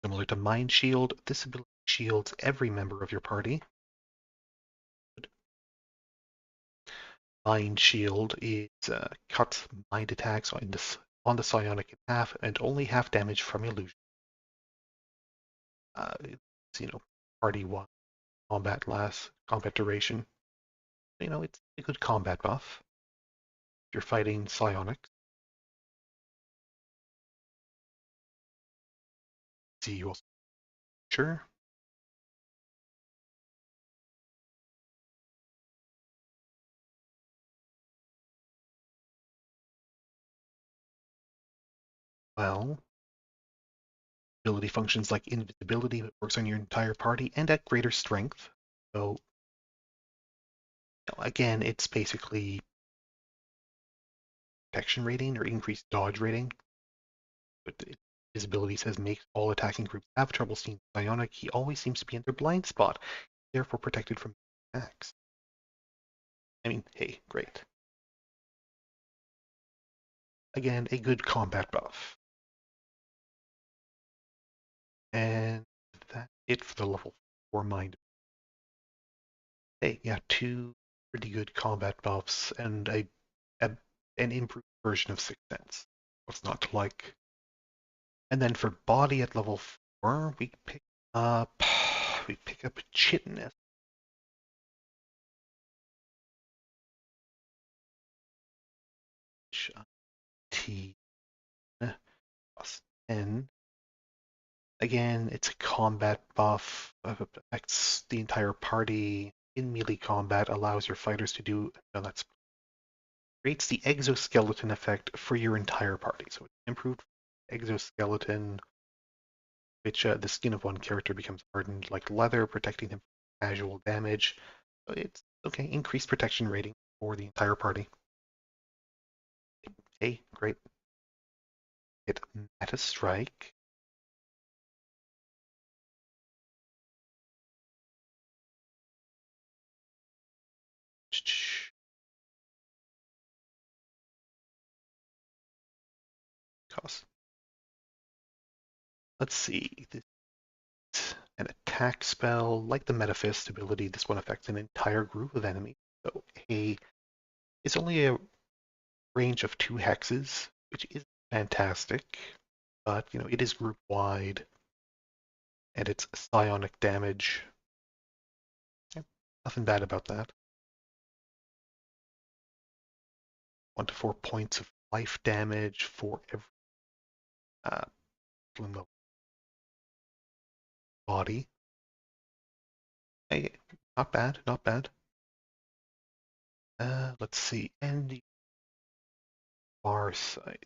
Similar to Mind Shield, this ability shields every member of your party. Mind Shield is cuts mind attacks on the psionic in half and only half damage from illusion. It's, party one, combat duration. It's a good combat buff. If you're fighting psionics. See you also. Sure. Well, ability functions like invisibility that works on your entire party and at greater strength. So, again, it's basically protection rating or increased dodge rating. But his ability says makes all attacking groups have trouble seeing psionic. He always seems to be in their blind spot, therefore protected from attacks. I mean, hey, great. Again, a good combat buff. And that's it for the level 4 mind. Hey, yeah, 2 pretty good combat buffs and an improved version of Sixth Sense. What's not to like? And then for body at level 4, we pick up Chitness. T plus 10. Again, it's a combat buff. Affects the entire party. in melee combat allows your fighters to do, no, that's creates the exoskeleton effect for your entire party. So it's improved exoskeleton, which the skin of one character becomes hardened like leather, protecting them from casual damage. So it's okay, increased protection rating for the entire party. Hey, great. Hit Meta Strike. Cost. Let's see. An attack spell, like the Meta Fist ability, this one affects an entire group of enemies. So it's only a range of 2 hexes, which is fantastic, but it is group wide, and it's psionic damage. Yep, nothing bad about that. 1 to 4 points of life damage for every in the body. Hey, not bad, not bad. Let's see, and the far side.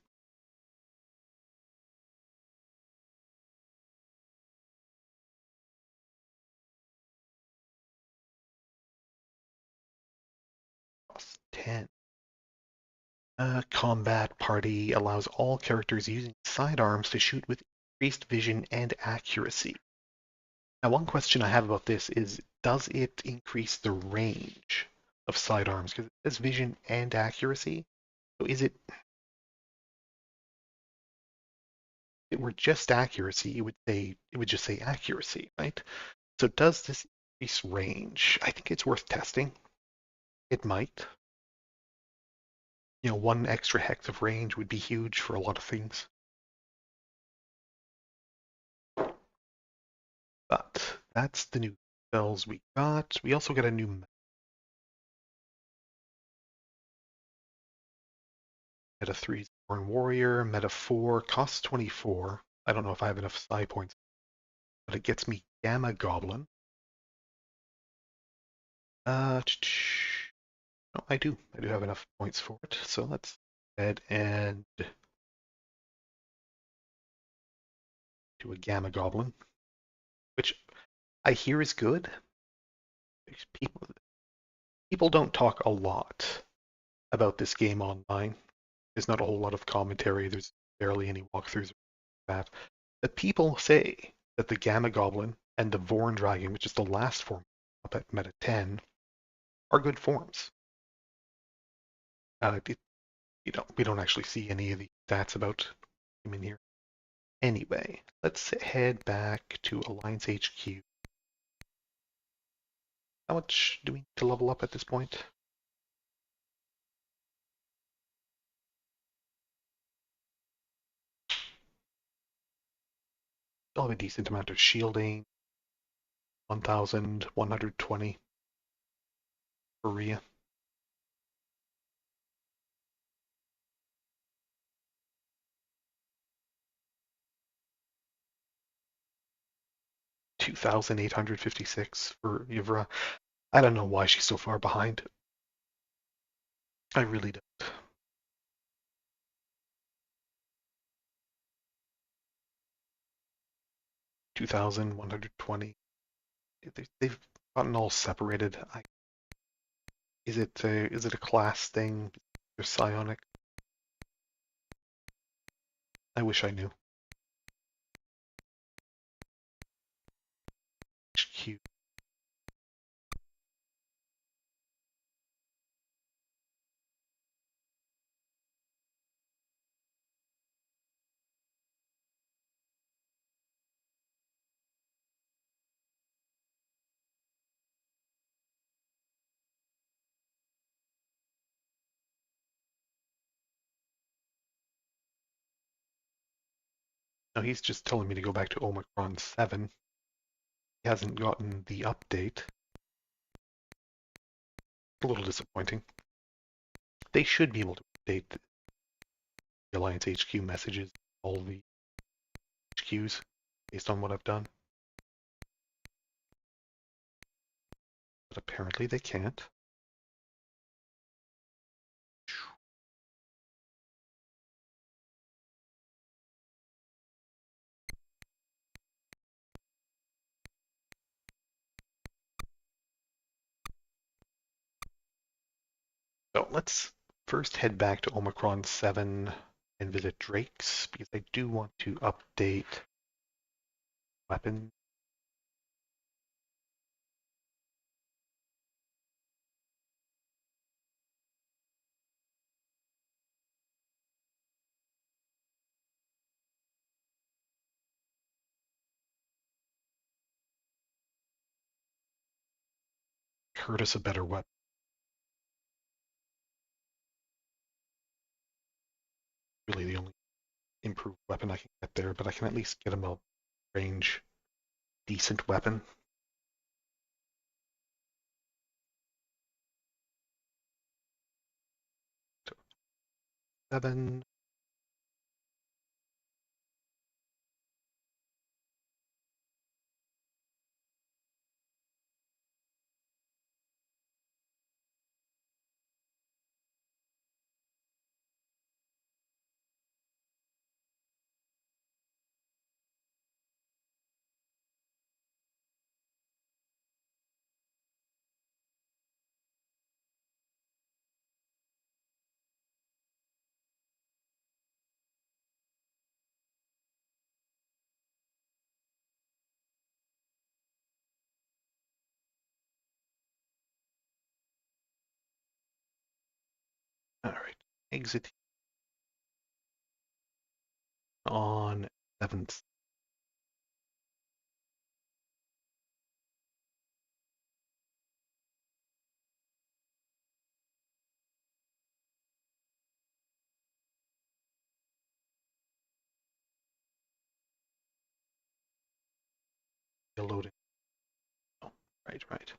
Cost 10. Combat party allows all characters using sidearms to shoot with increased vision and accuracy. Now, one question I have about this is, does it increase the range of sidearms? Because it says vision and accuracy. So is it, if it were just accuracy, it would just say accuracy, right? So does this increase range? I think it's worth testing. It might. 1 extra hex of range would be huge for a lot of things. But that's the new spells we got. We also got a new Meta 3 Born Warrior, Meta 4, costs 24. I don't know if I have enough psi points, but it gets me Gamma Goblin. No, I do. I do have enough points for it. So let's go ahead and do a Gamma Goblin, which I hear is good. People don't talk a lot about this game online. There's not a whole lot of commentary. There's barely any walkthroughs of that. But people say that the Gamma Goblin and the Vorn Dragon, which is the last form up at Meta 10, are good forms. We don't actually see any of the stats about him in here. Anyway, let's head back to Alliance HQ. How much do we need to level up at this point? Still have a decent amount of shielding. 1,120 for Rhea. 2,856 for Ivra. I don't know why she's so far behind. I really don't. $2,120. They've gotten all separated. Is it a class thing? They're psionic. I wish I knew. HQ. No, he's just telling me to go back to Omicron 7. He hasn't gotten the update. A little disappointing. They should be able to update the Alliance HQ messages, all the HQs, based on what I've done. but apparently they can't. So let's first head back to Omicron 7 and visit Drake's, because I do want to update weapons. Curtis a better weapon. Really the only improved weapon I can get there, but I can at least get him a range decent weapon. So 7. All right. Exit on 7th. Loading. Oh, right.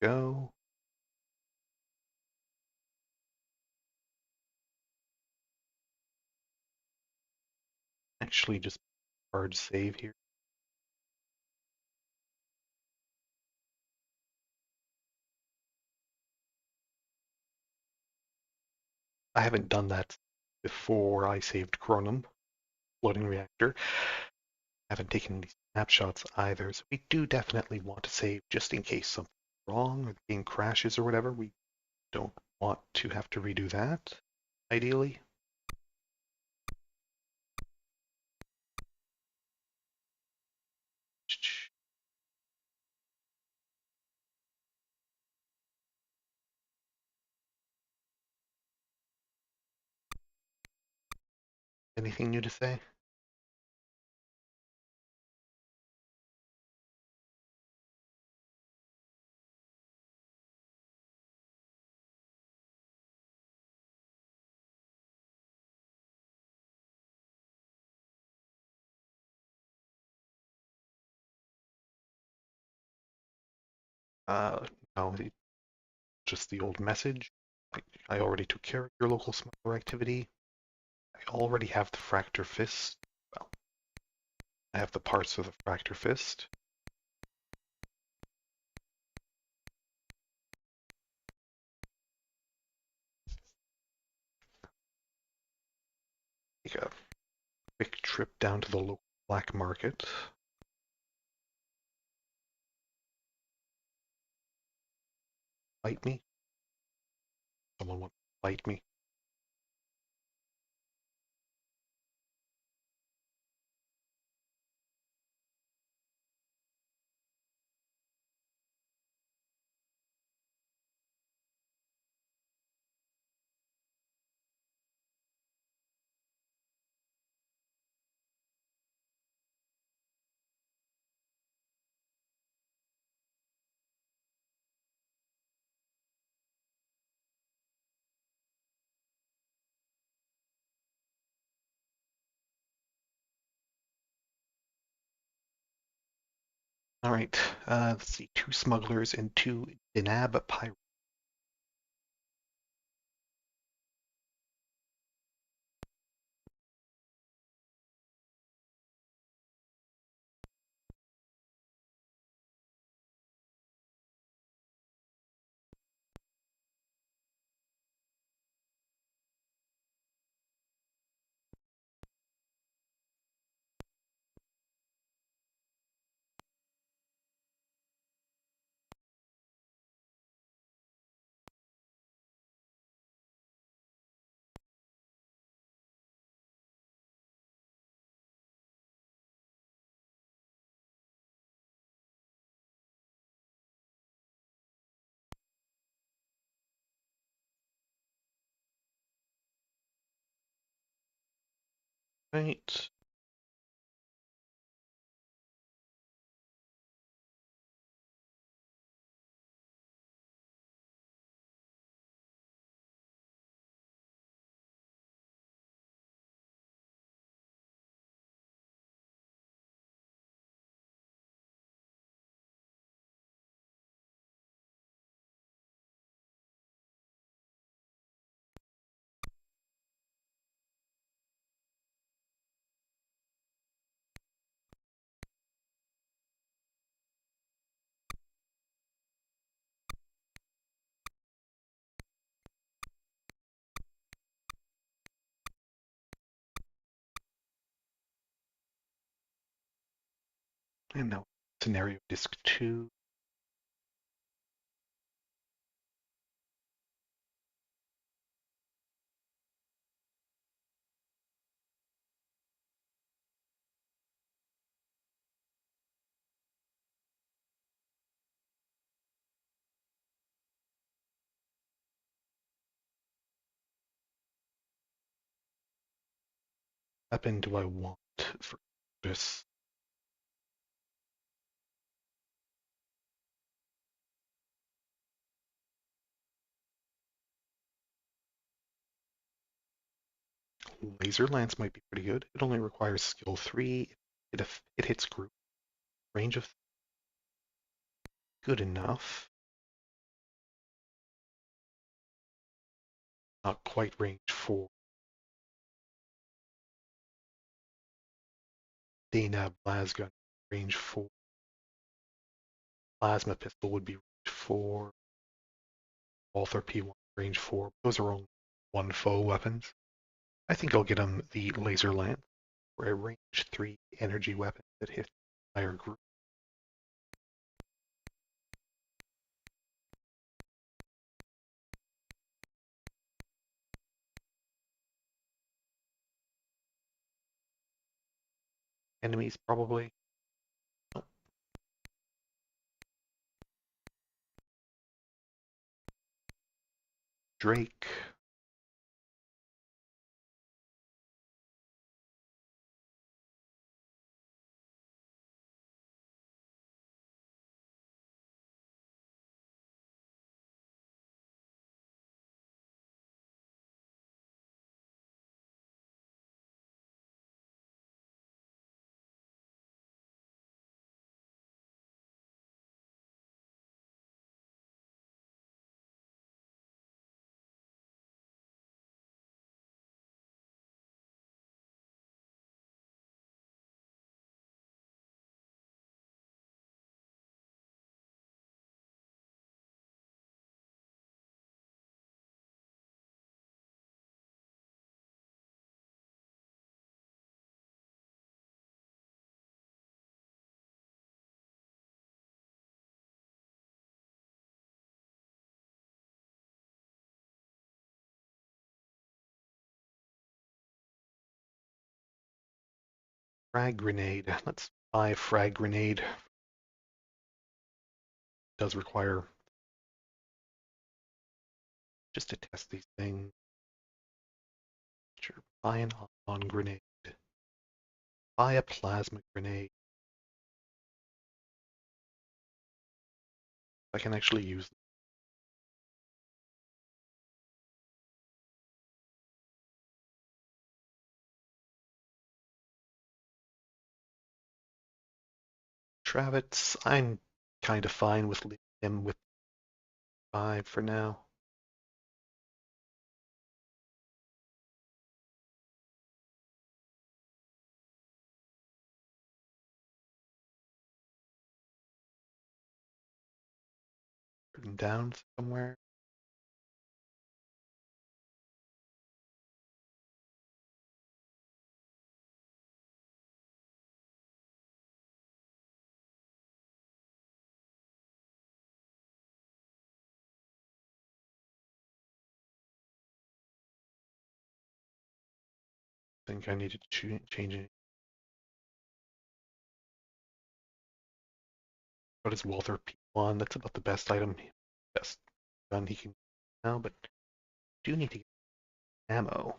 Go. Actually, just hard save here. I haven't done that before I saved Chronum, floating reactor. I haven't taken any snapshots either, so we do definitely want to save just in case something's wrong or the game crashes or whatever. We don't want to have to redo that, ideally. Anything new to say? Uh, no, just the old message. I already took care of your local smuggler activity. I already have the Fractyr Fist. Well, I have the parts of the Fractyr Fist. Take a quick trip down to the local black market. Fight me. Someone wants to fight me. All right, let's see. 2 smugglers and 2 DAYNAB pirates. Right. And now scenario disk 2. Weapon do I want for this? Laser lance might be pretty good. It only requires skill 3. It hits group range of good enough. Not quite range 4. DAYNAB lasgun range 4. Plasma pistol would be range 4. Walther P1 range 4. Those are only one foe weapons. I think I'll get him the laser lance for a range 3 energy weapon that hits the entire group. Enemies probably. Oh, Drake. Frag grenade. Let's buy a frag grenade. It does require just to test these things. Sure. Buy an on grenade. Buy a plasma grenade. I can actually use them. Travitz, I'm kind of fine with leaving him with 5 for now. Written down somewhere. I think I need to change it. What is Walther P1? That's about the best item, best gun he can now, but do need to get ammo.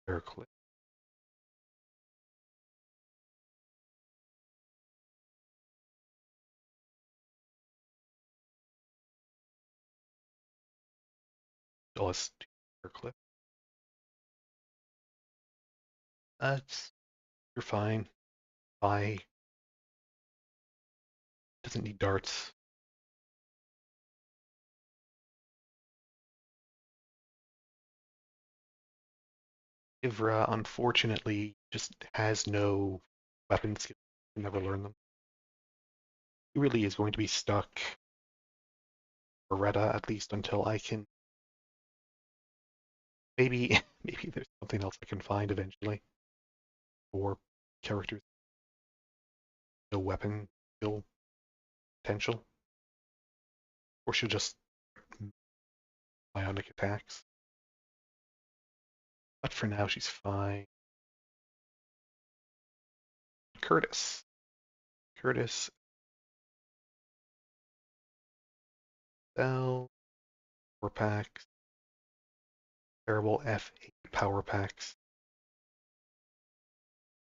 Air clip. Let's do air clip. You're fine. I doesn't need darts. Ivra, unfortunately, just has no weapon skills. Can never learn them. He really is going to be stuck, Beretta, at least until I can. Maybe, maybe there's something else I can find eventually, or characters no weapon skill potential, or she'll just bionic attacks. But for now, she's fine. Curtis. Curtis. L. Power packs. Terrible F8 power packs.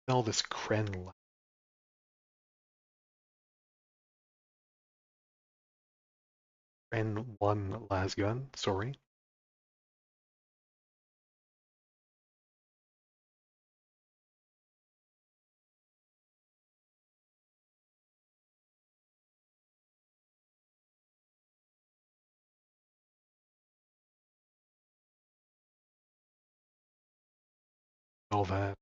Sell this Kren. Kren 1 lasgun. Sorry. All that.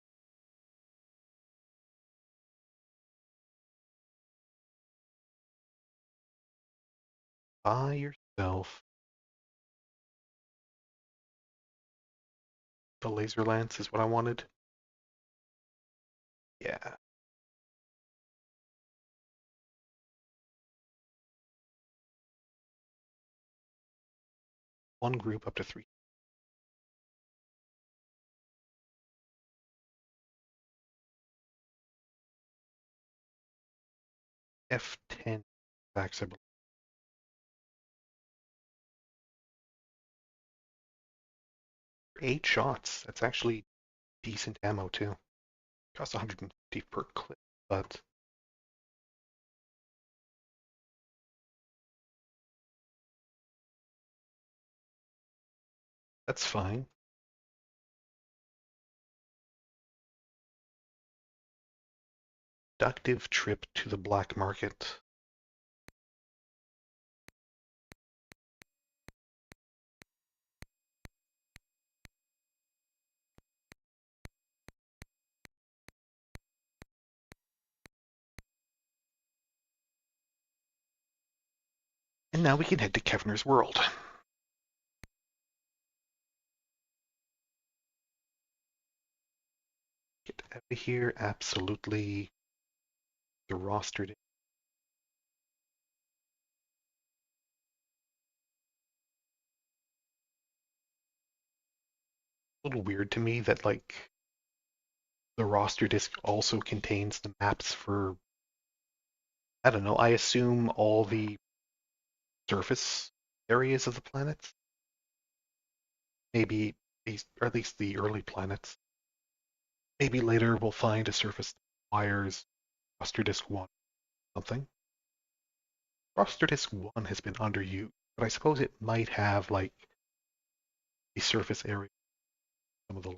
Buy yourself the laser lance is what I wanted. Yeah. One group up to 3. F10 backs, I believe. 8 shots. That's actually decent ammo too. Costs 150 per clip, but that's fine. Productive trip to the black market. And now we can head to Kevner's world. Get out of here, absolutely. The rostered. A little weird to me that like the roster disk also contains the maps for, I don't know, I assume all the surface areas of the planets. Maybe these, or at least the early planets. Maybe later we'll find a surface that requires roster disk 1 something. Roster disk 1 has been underused, but I suppose it might have like a surface area. Some of the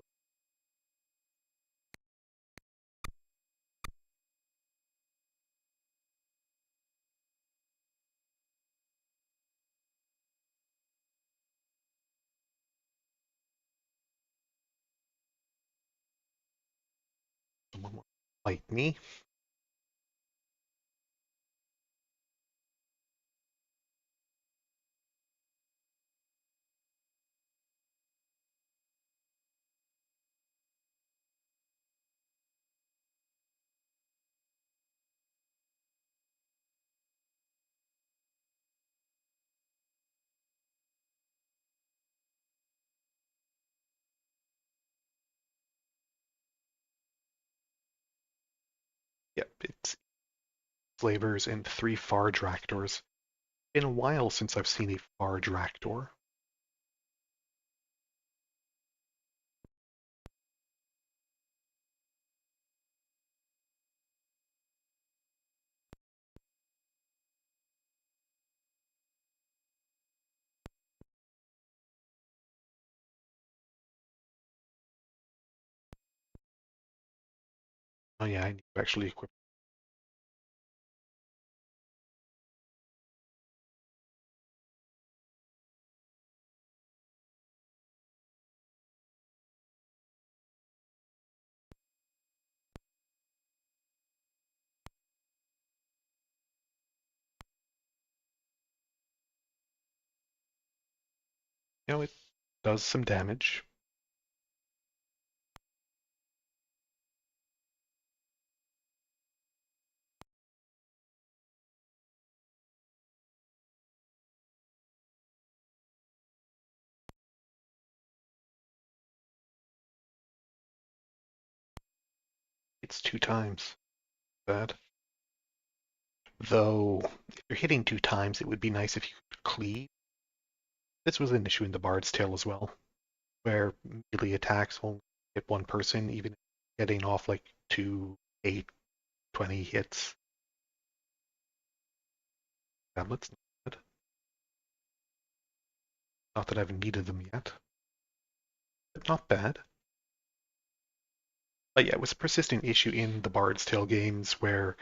someone will fight me. Yep, it's flavors and 3 Farge Reactors. Been a while since I've seen a Farge Reactor. Oh yeah, I need to actually equip. It does some damage. It's 2 times. Bad. Though, if you're hitting 2 times, it would be nice if you could cleave. This was an issue in the Bard's Tale as well, where melee attacks only hit one person, even getting off like 2, 8, 20 hits. Tablets, not good. Not that I've needed them yet, but not bad. But yeah, it was a persistent issue in the Bard's Tale games where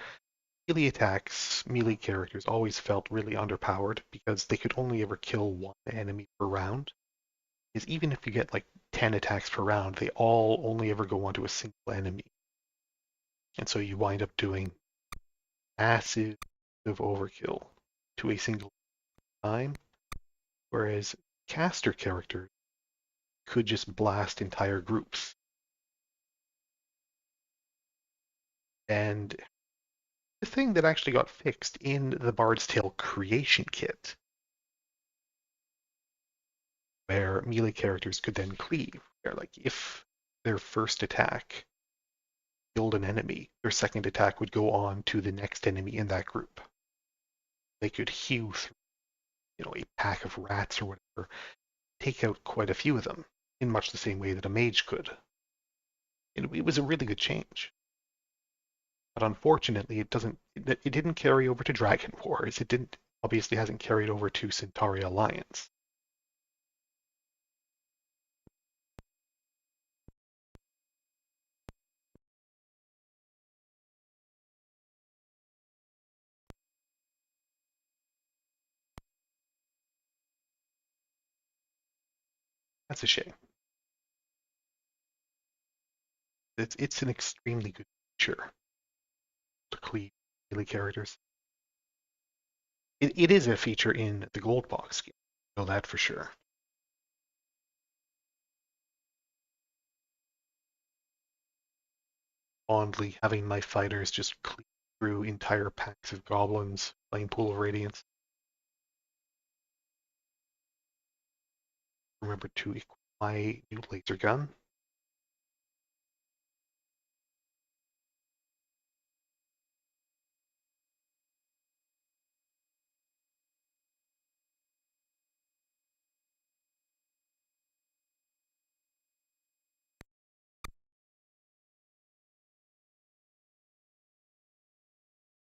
melee attacks, melee characters always felt really underpowered because they could only ever kill one enemy per round. Is even if you get like 10 attacks per round, they all only ever go onto a single enemy. And so you wind up doing massive overkill to a single time, whereas caster characters could just blast entire groups. And the thing that actually got fixed in the Bard's Tale creation kit, where melee characters could then cleave, where like if their first attack killed an enemy, their second attack would go on to the next enemy in that group. They could hew through, a pack of rats or whatever, take out quite a few of them in much the same way that a mage could. It was a really good change. But unfortunately, it didn't carry over to Dragon Wars. It didn't obviously hasn't carried over to Centauri Alliance. That's a shame. It's an extremely good feature to cleave melee characters. It is a feature in the gold box game. I know that for sure. Fondly having my fighters just cleave through entire packs of goblins playing Pool of Radiance. Remember to equip my new laser gun.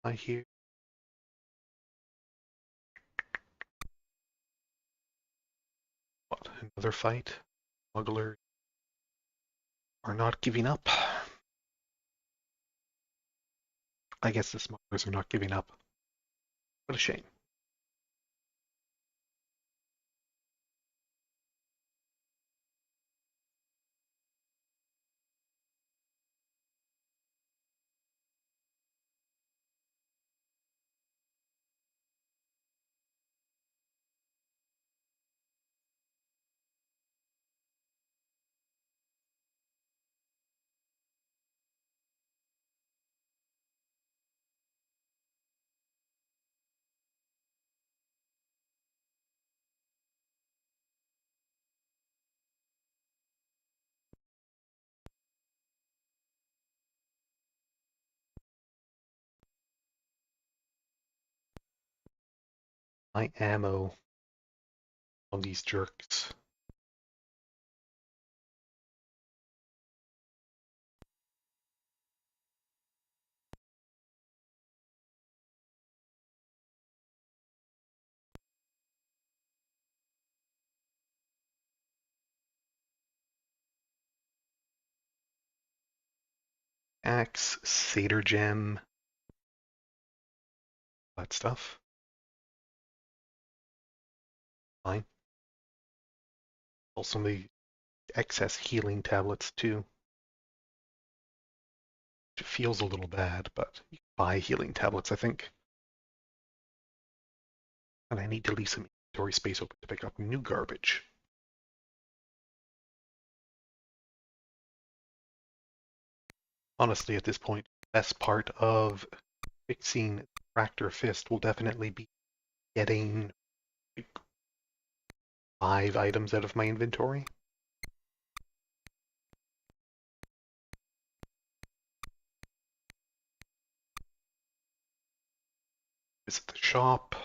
I hear what? Another fight? Smugglers are not giving up. I guess the smugglers are not giving up. What a shame. My ammo on these jerks. Axe, Satyr Gem, that stuff. Fine. Also the excess healing tablets too. It feels a little bad, but you can buy healing tablets, I think. And I need to leave some inventory space open to pick up new garbage. Honestly, at this point, the best part of fixing Fractyr Fist will definitely be getting like 5 items out of my inventory. Visit the shop.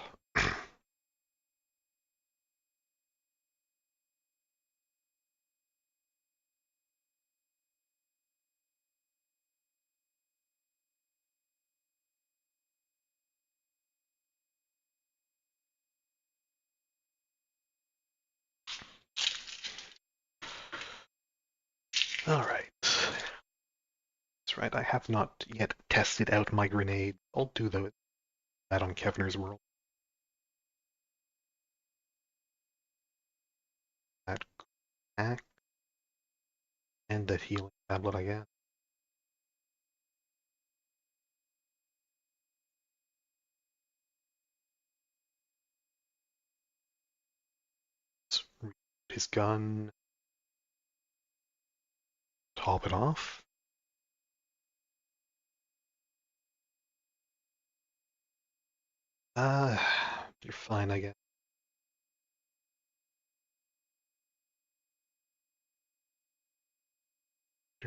All right. That's right, I have not yet tested out my grenade. I'll do that on Kevner's world. That act and that healing tablet, I guess. Let's reload his gun. Top it off. You're fine, I guess.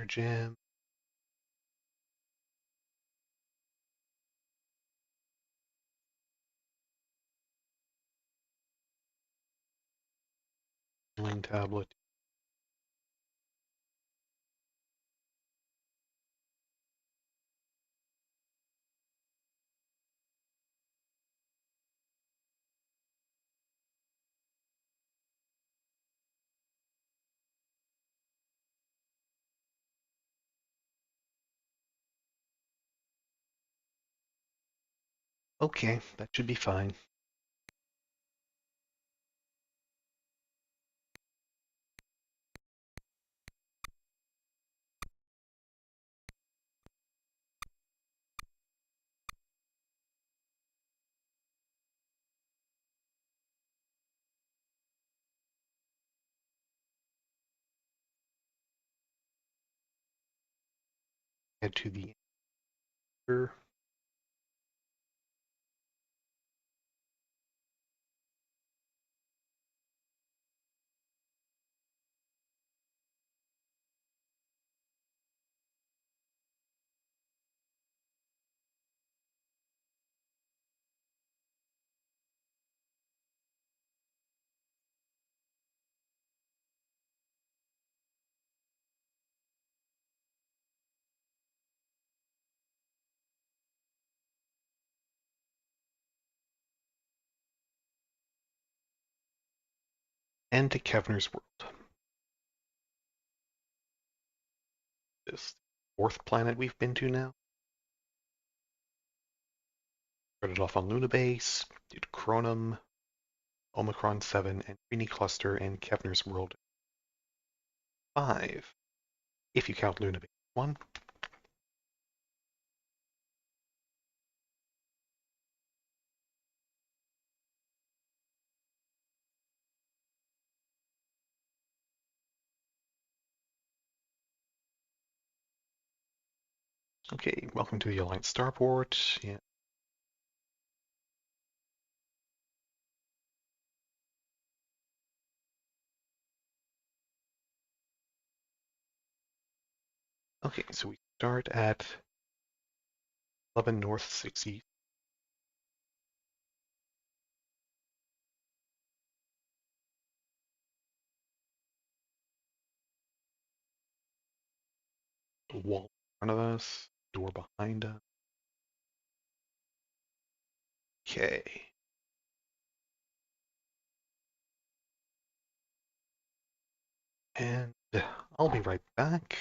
Jam. Healing tablet. Okay, that should be fine. Head to the enter. And to Kevner's world. This 4th planet we've been to now. Started off on Luna Base, did Chronum, Omicron 7, and Trini Cluster, and Kevner's world 5. If you count Luna Base 1. Okay, welcome to the Alliance Starport. Yeah. Okay, so we start at 11 North 60. Wall in front of us, door behind us. Okay. And I'll be right back.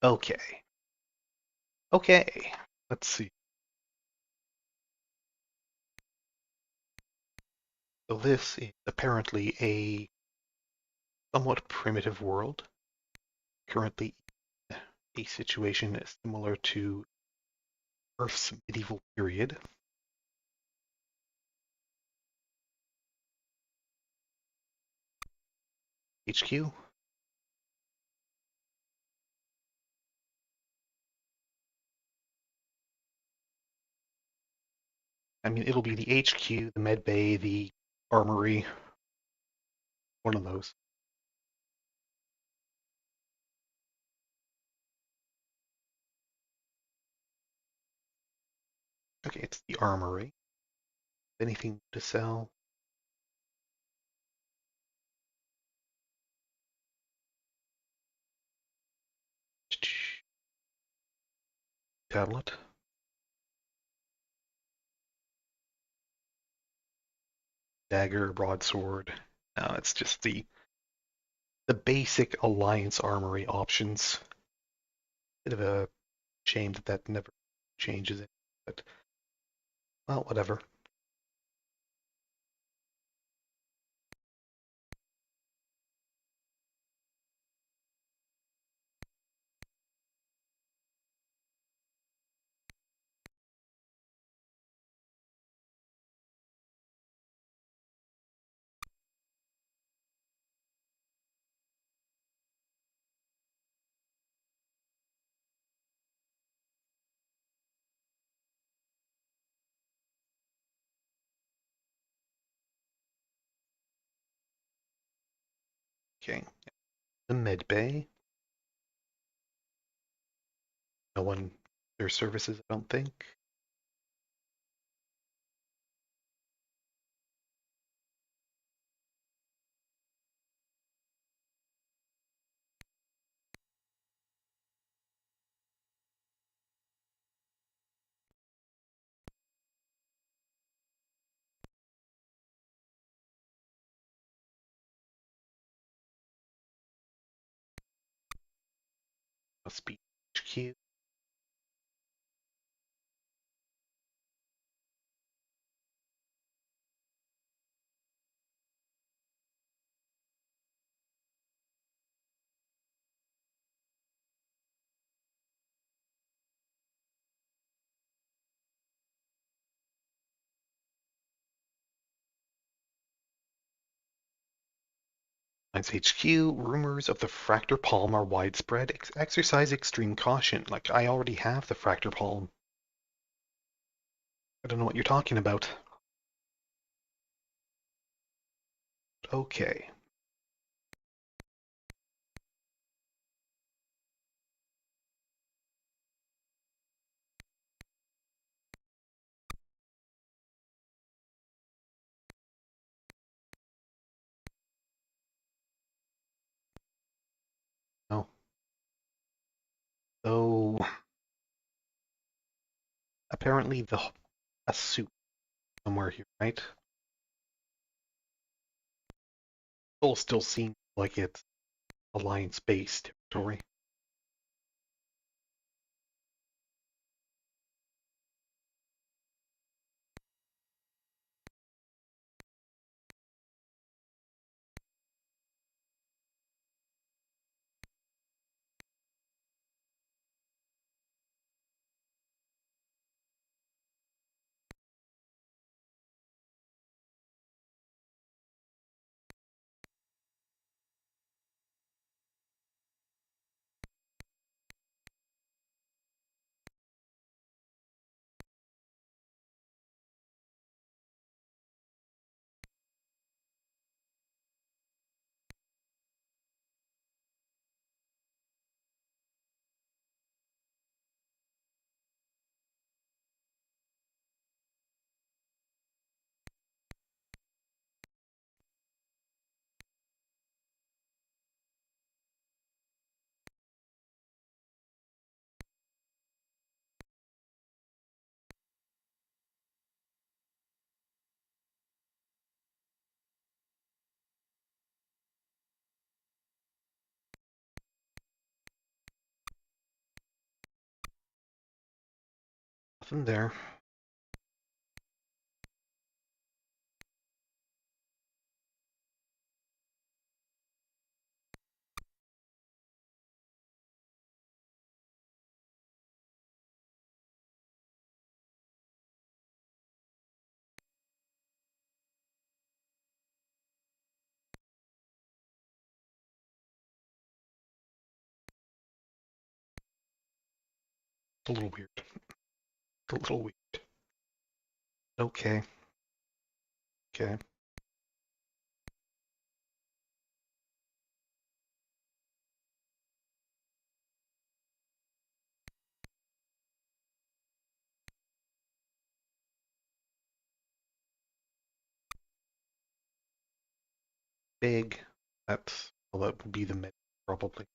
Okay. Okay. Let's see. So this is apparently a somewhat primitive world. Currently a situation similar to Earth's medieval period. HQ. I mean, it'll be the HQ, the med bay, the armory, one of those. Okay, it's the armory. Anything to sell? Tablet. Dagger, broadsword. No, it's just the basic Alliance armory options. Bit of a shame that that never changes it, but well, whatever. Okay, the med bay. No one their services, I don't think. Must be HQ. Finds HQ. Rumors of the Fractyr Palm are widespread. Exercise extreme caution. Like, I already have the Fractyr Palm. I don't know what you're talking about. Okay. Oh. So apparently a suit somewhere here, right? Soul still seems like it's Alliance-based territory. Nothing there. It's a little weird. A little weird. Okay. Okay. Big. Well, that would be the mid, probably.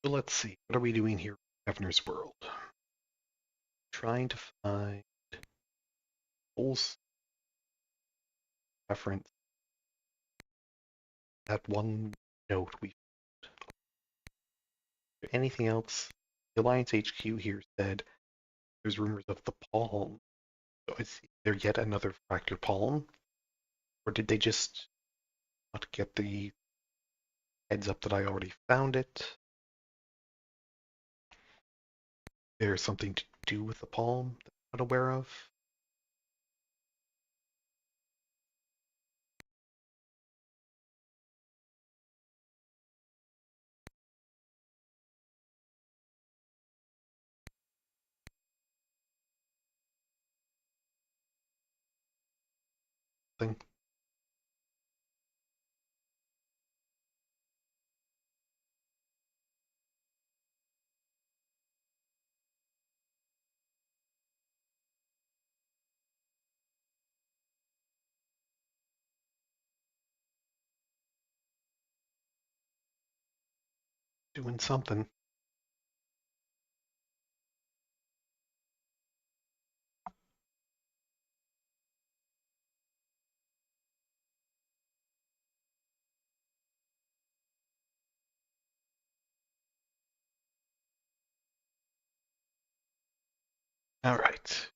So let's see. What are we doing here in Kevner's world? Trying to find pulse reference. That one note we found. Anything else? The Alliance HQ here said there's rumors of the palm. So is there yet another fractal palm? Or did they just not get the heads up that I already found it? There's something to do with the palm that I'm not aware of? Thing. Doing something. All right.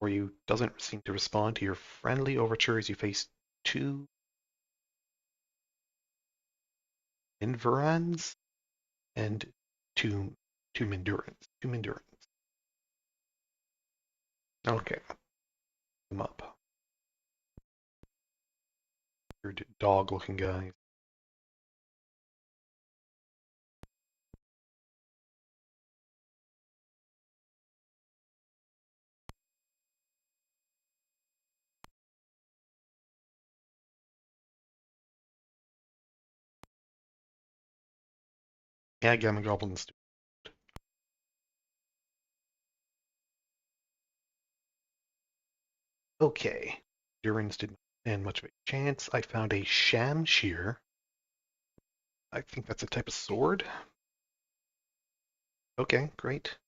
Or you doesn't seem to respond to your friendly overtures. You face two Inverans and two Mindurans. Two Mindurans. Okay. Them up. Weird dog looking guys. Yeah, Gamma Goblins. Okay. Durans didn't stand much of a chance. I found a Shamshir. I think that's a type of sword. Okay, great.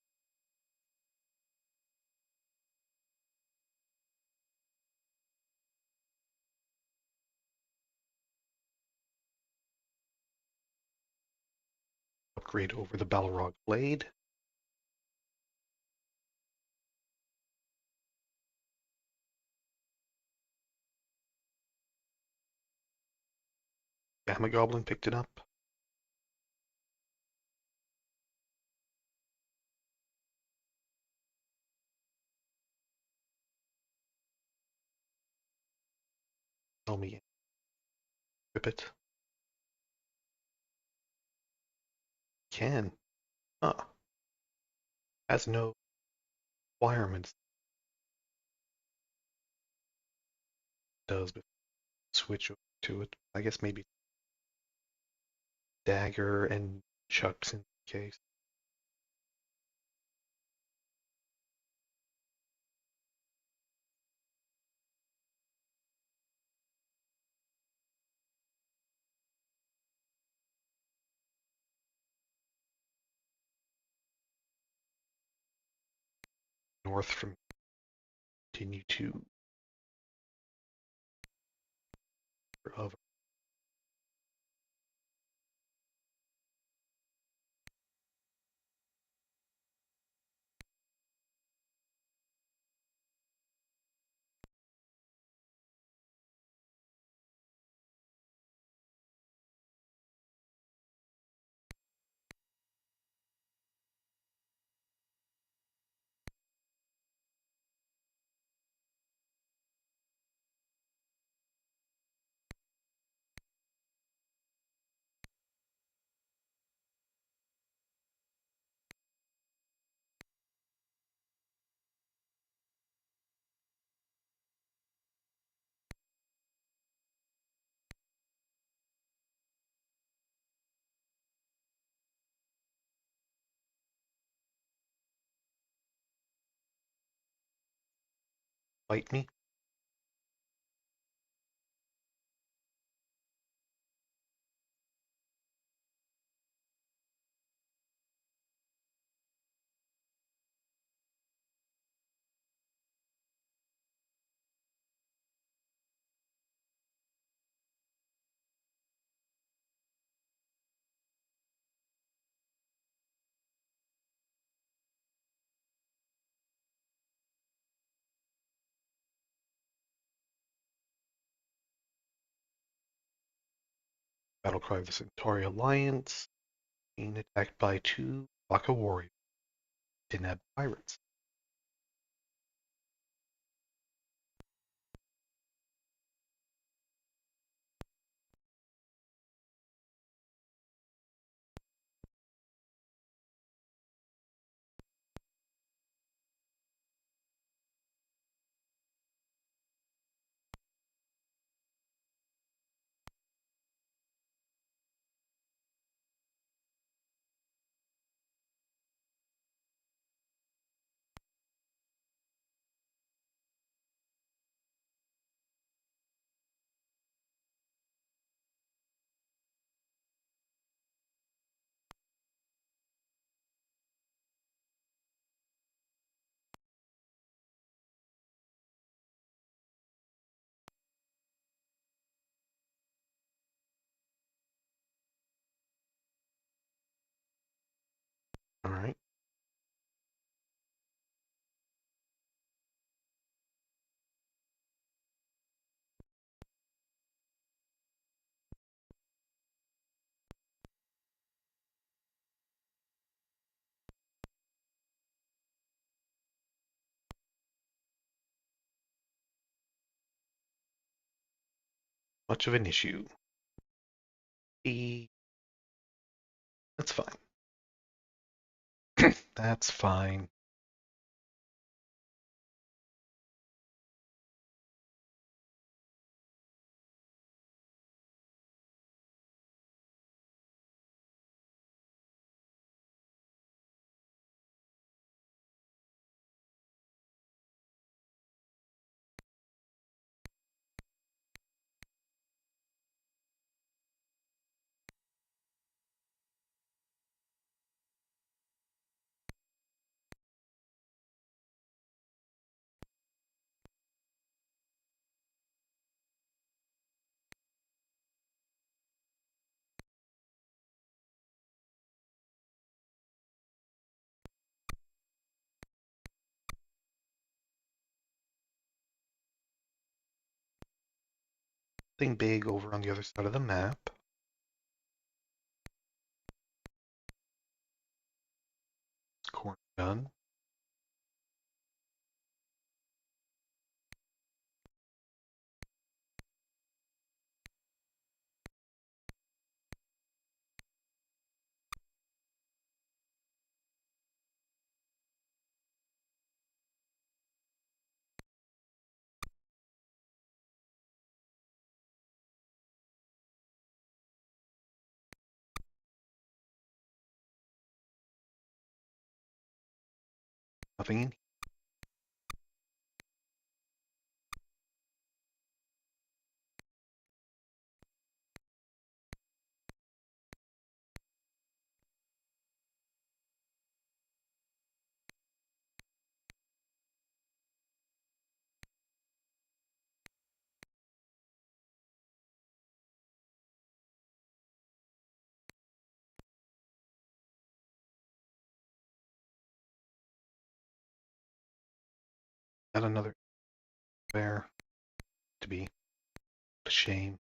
Upgrade over the Balrog blade. Gamma Goblin picked it up. Tell me, rip it. Can. Ah, has no requirements. Does, but switch over to it. I guess maybe dagger and chucks in case. North from continue to of fight me. Battlecry of the Centauri Alliance. Being attacked by two Waka warriors. DAYNAB pirates. All right. Much of an issue. That's fine. That's fine. Something big over on the other side of the map. Done. Nothing in. Not another bear to be a shame.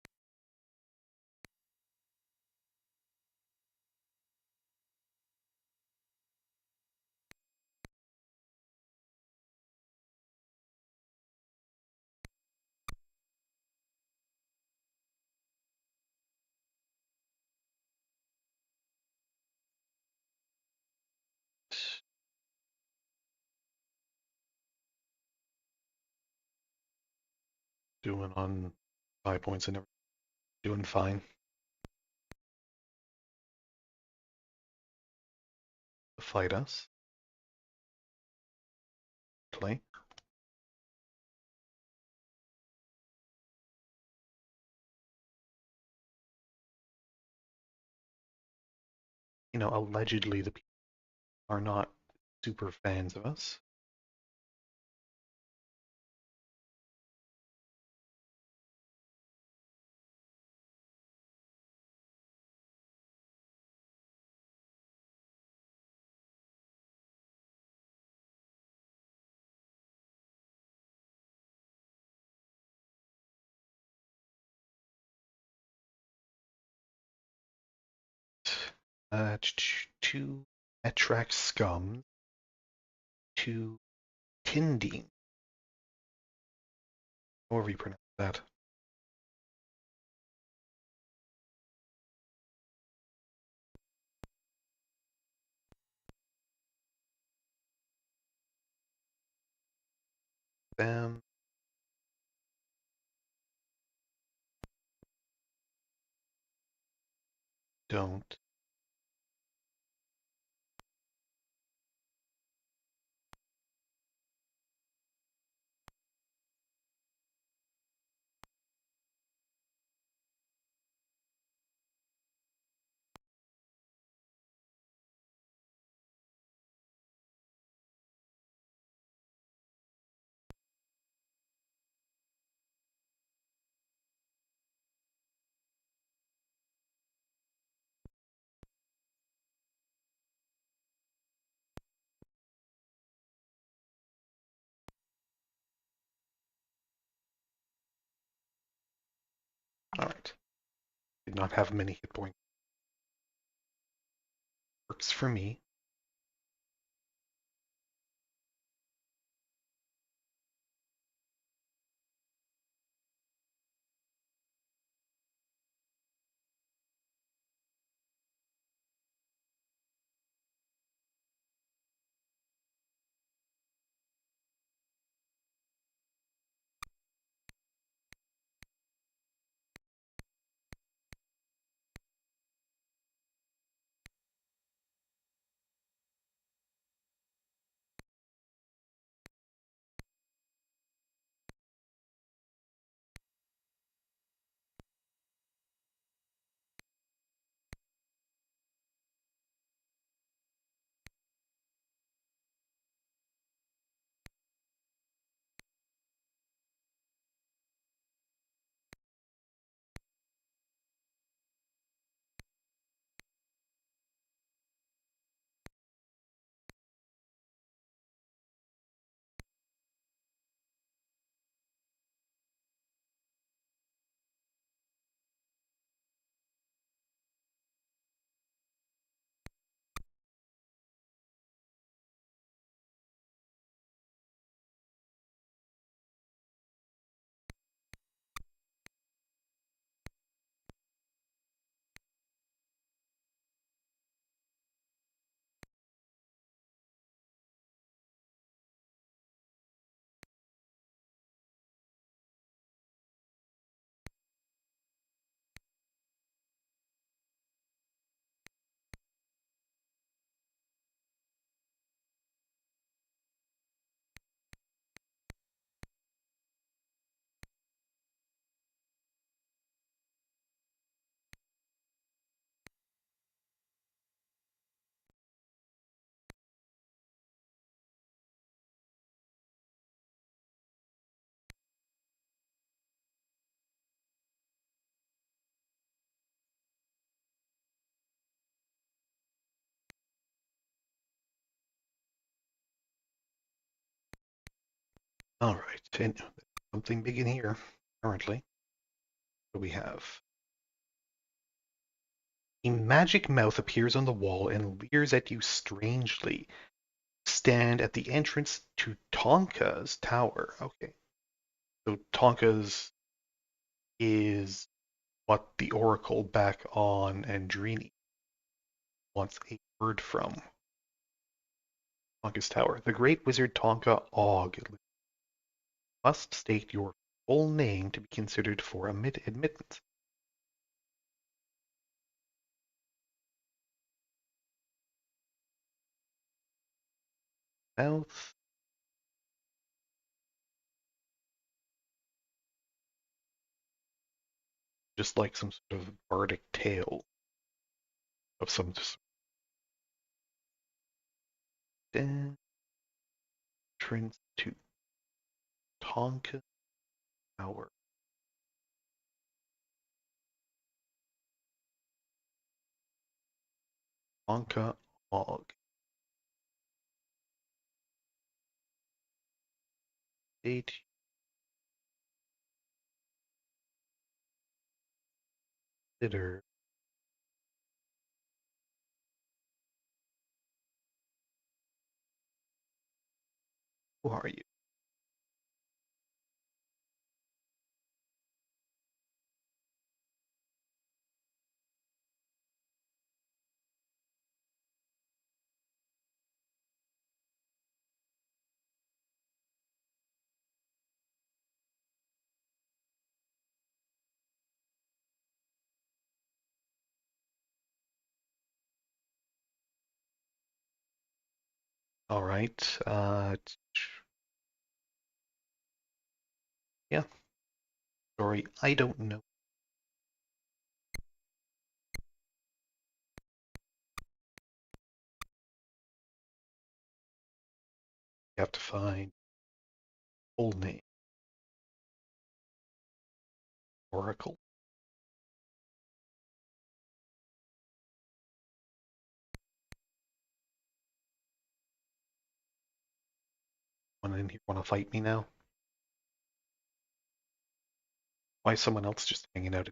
Doing on 5 points and everything. Doing fine. Fight us. Play. Allegedly the people are not super fans of us. Two Etrax scum, two Tindine, however you pronounce that. Them don't. Alright. Did not have many hit points. Works for me. All right, and something big in here, apparently. What do we have? A magic mouth appears on the wall and leers at you strangely. Stand at the entrance to Tonka's tower. Okay, so Tonka's is what the Oracle back on Andrini wants a word from. Tonka's tower. The great wizard Tonka Og must state your full name to be considered for admittance. Mouth. Just like some sort of bardic tale of some entrance to Tonka Tower. Tonka Og. Date. Consider. Who are you? All right. Yeah. Sorry, I don't know. You have to find full name. Oracle. One in here want to fight me now? Why is someone else just hanging out?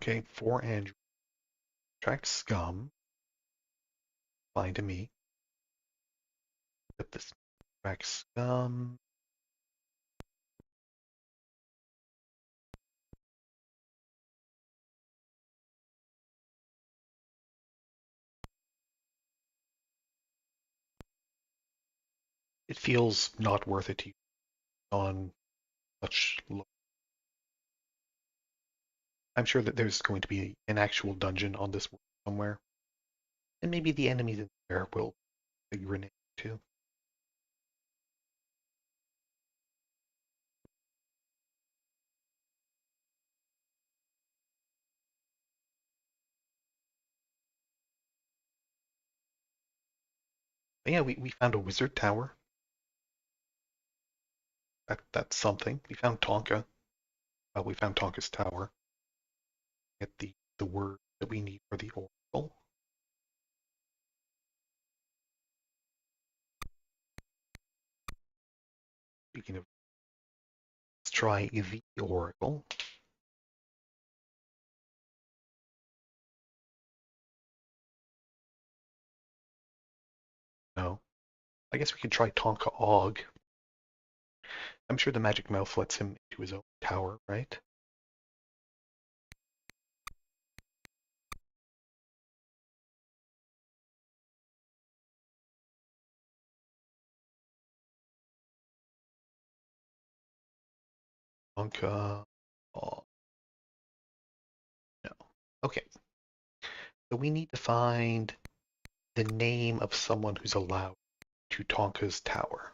Okay, for Andrew. Track scum. Fine to me. Get this. Track scum. It feels not worth it to use on such low. I'm sure that there's going to be an actual dungeon on this world somewhere. And maybe the enemies in there will be grenade too. But yeah, we found a wizard tower. That's something. We found Tonka. We found Tonka's tower. Get the word that we need for the oracle. Speaking of, let's try the oracle. No, I guess we can try Tonka Og. I'm sure the magic mouth lets him into his own tower, right? Tonka Og. No. Okay. So we need to find the name of someone who's allowed to Tonka's tower.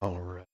All right.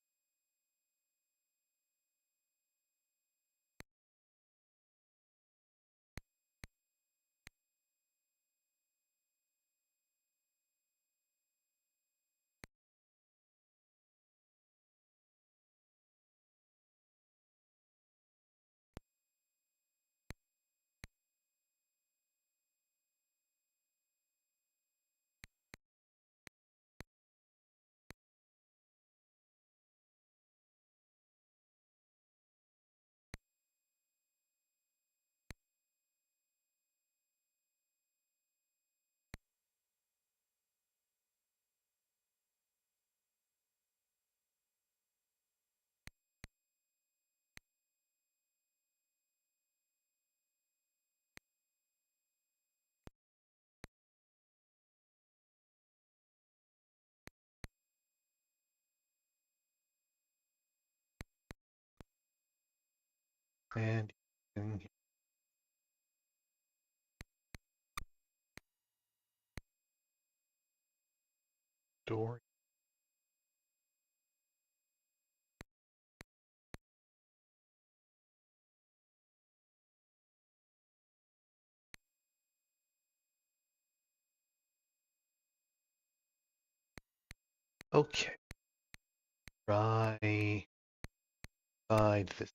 And door. Okay. Right side this.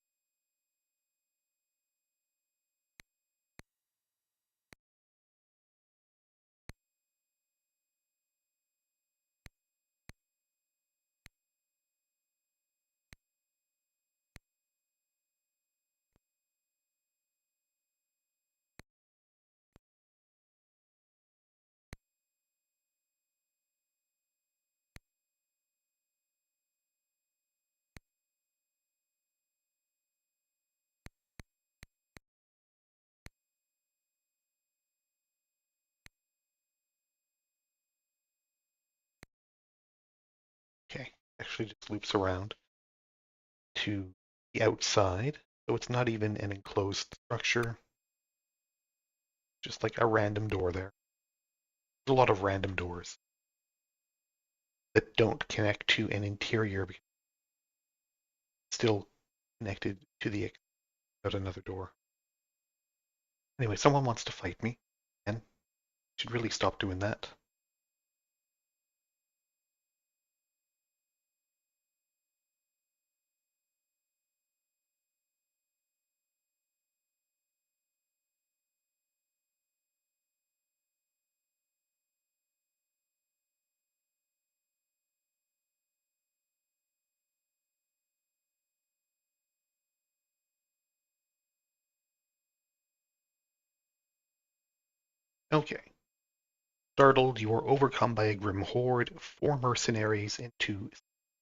Okay. Actually just loops around to the outside. So it's not even an enclosed structure, just like a random door there. There's a lot of random doors that don't connect to an interior because it's still connected to the out another door. Anyway, someone wants to fight me, and should really stop doing that. Okay. Startled, you are overcome by a grim horde, 4 mercenaries and 2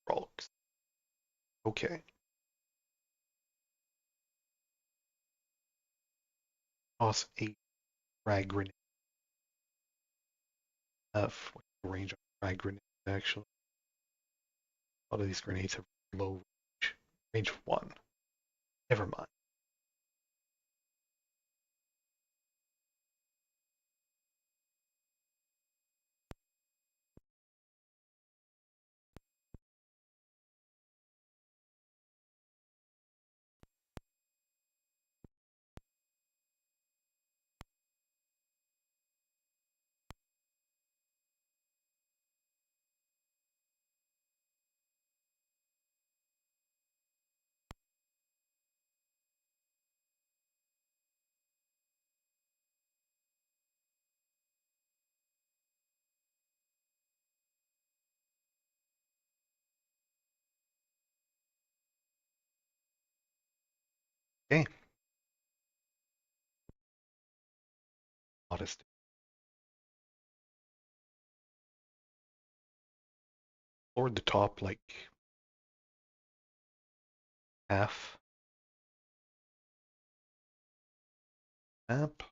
frogs. Okay. Toss a frag grenade. What's the range of frag grenade, actually? A lot of these grenades have low range. Range of 1. Never mind. Okay. Modest. Toward the top, like half map.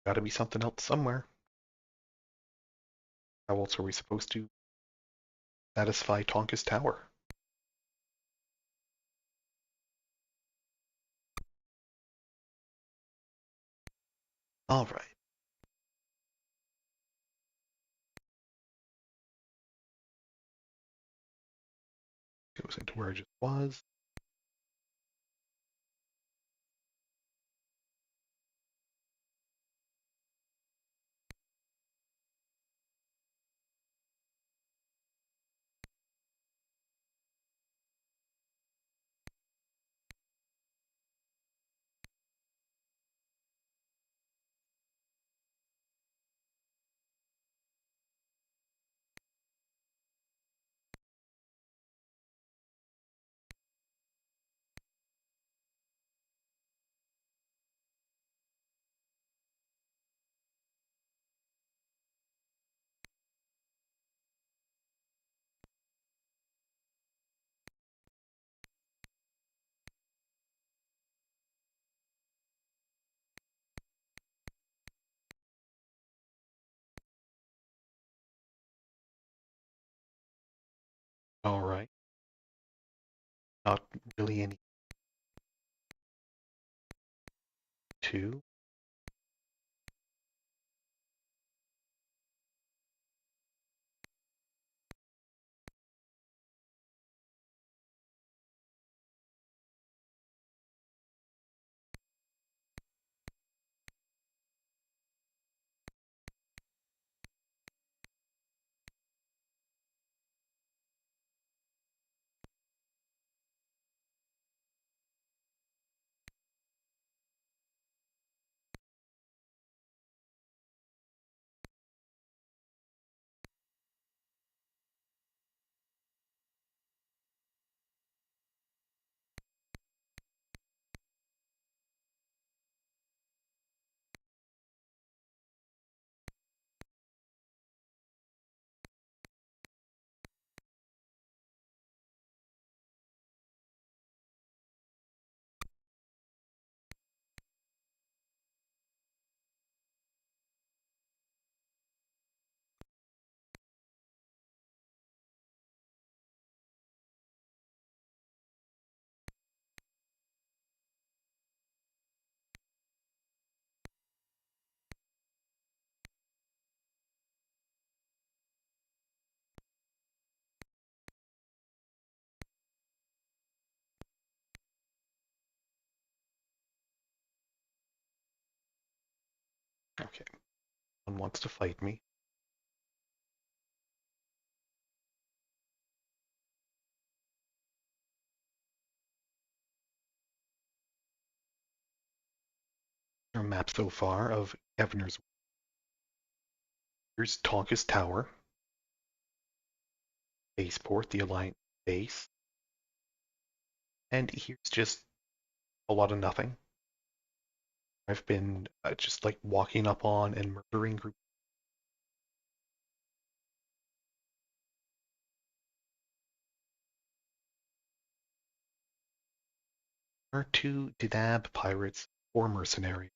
Gotta be something else somewhere. How else are we supposed to satisfy Tonka's tower? Alright. Goes into where it just was. Alright. Not really any two. Okay. One wants to fight me. Our map so far of Kevner's. Here's Tonka's tower. Spaceport, the Alliance base. And here's just a lot of nothing. I've been just like walking up on and murdering groups. Or two DAYNAB pirates or mercenary.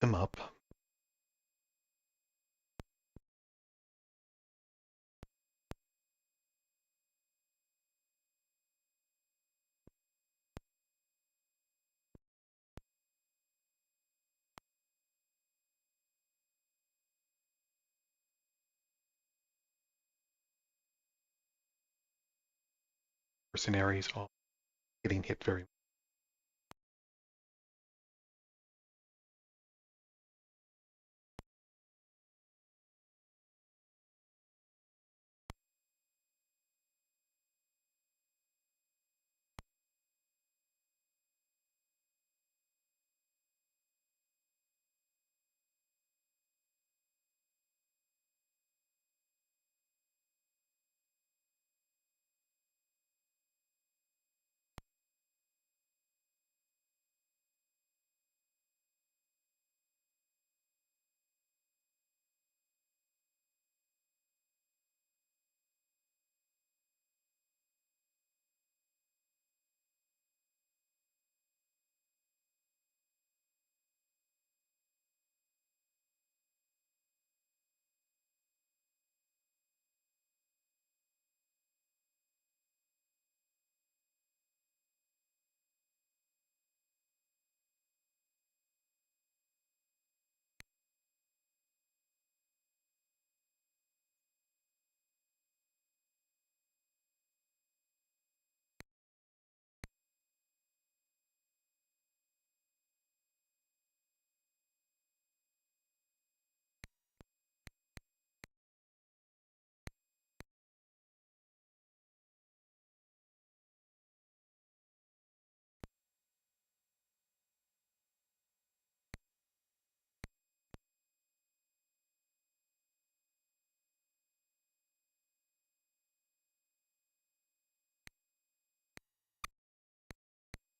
Them up. Mercenaries all getting hit very much.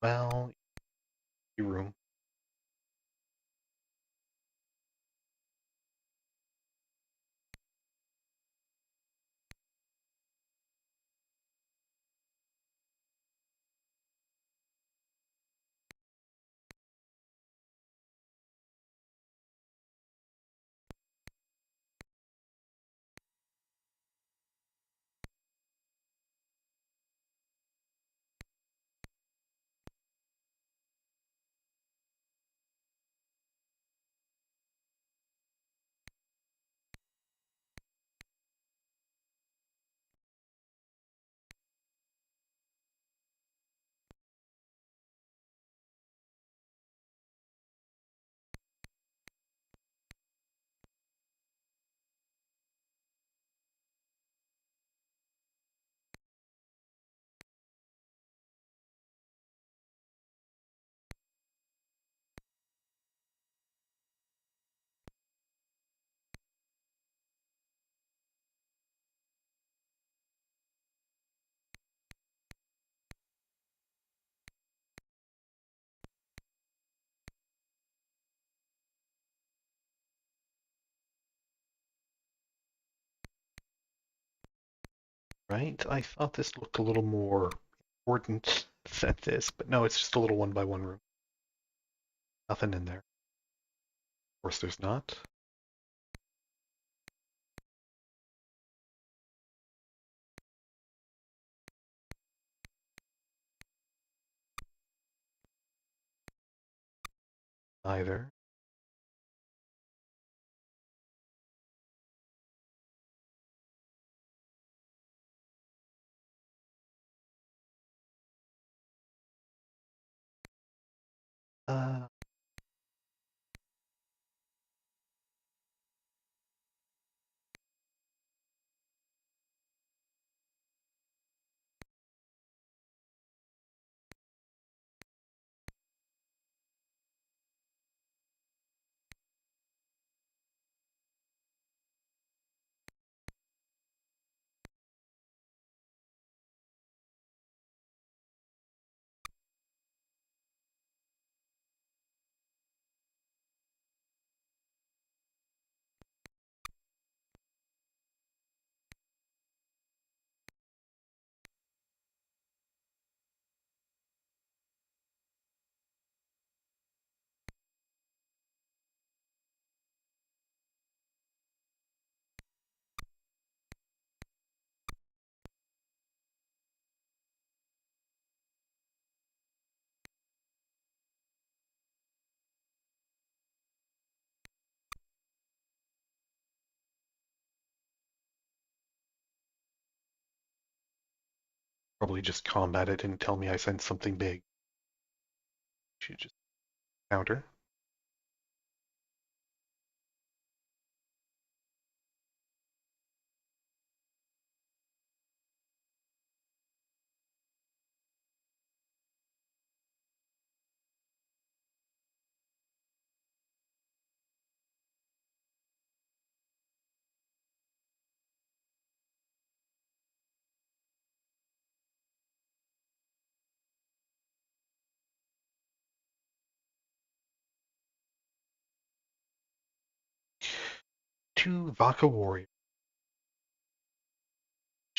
Well, room. Right? I thought this looked a little more important than this, but no, it's just a little one by one room. Nothing in there. Of course, there's not. Either. Uh, Probably just combat it and tell me I sent something big. Should just counter. Two Vaka warriors.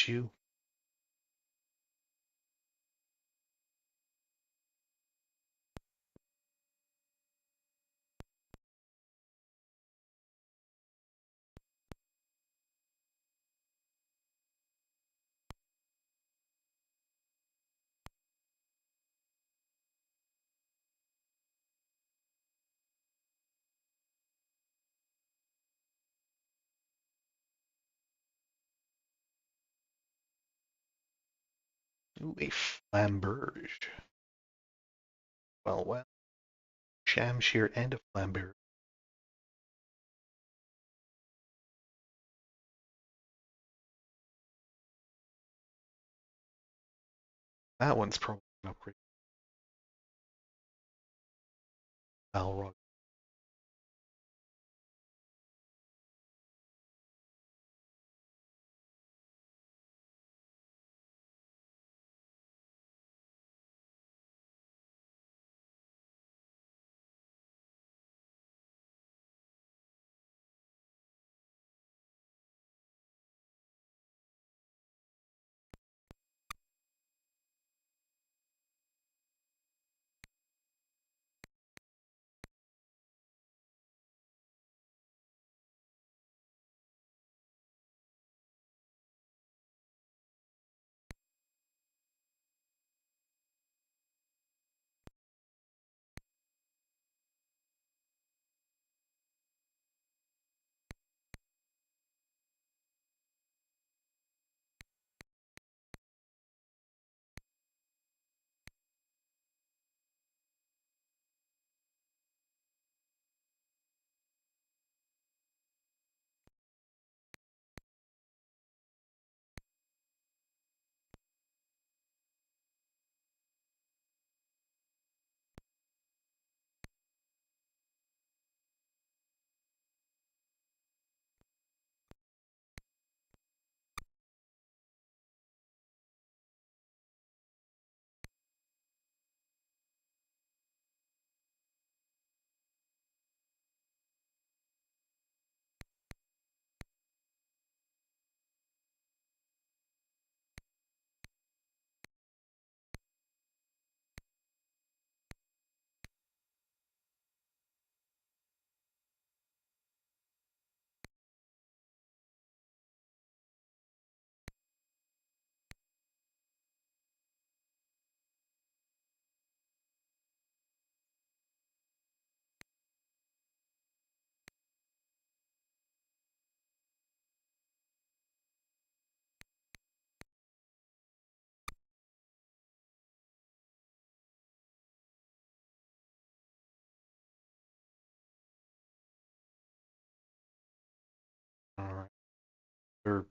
You. Ooh, a Flamberge. Well, well. Shamshir and a Flamberge. That one's probably an upgrade. Balrog. Alright. They're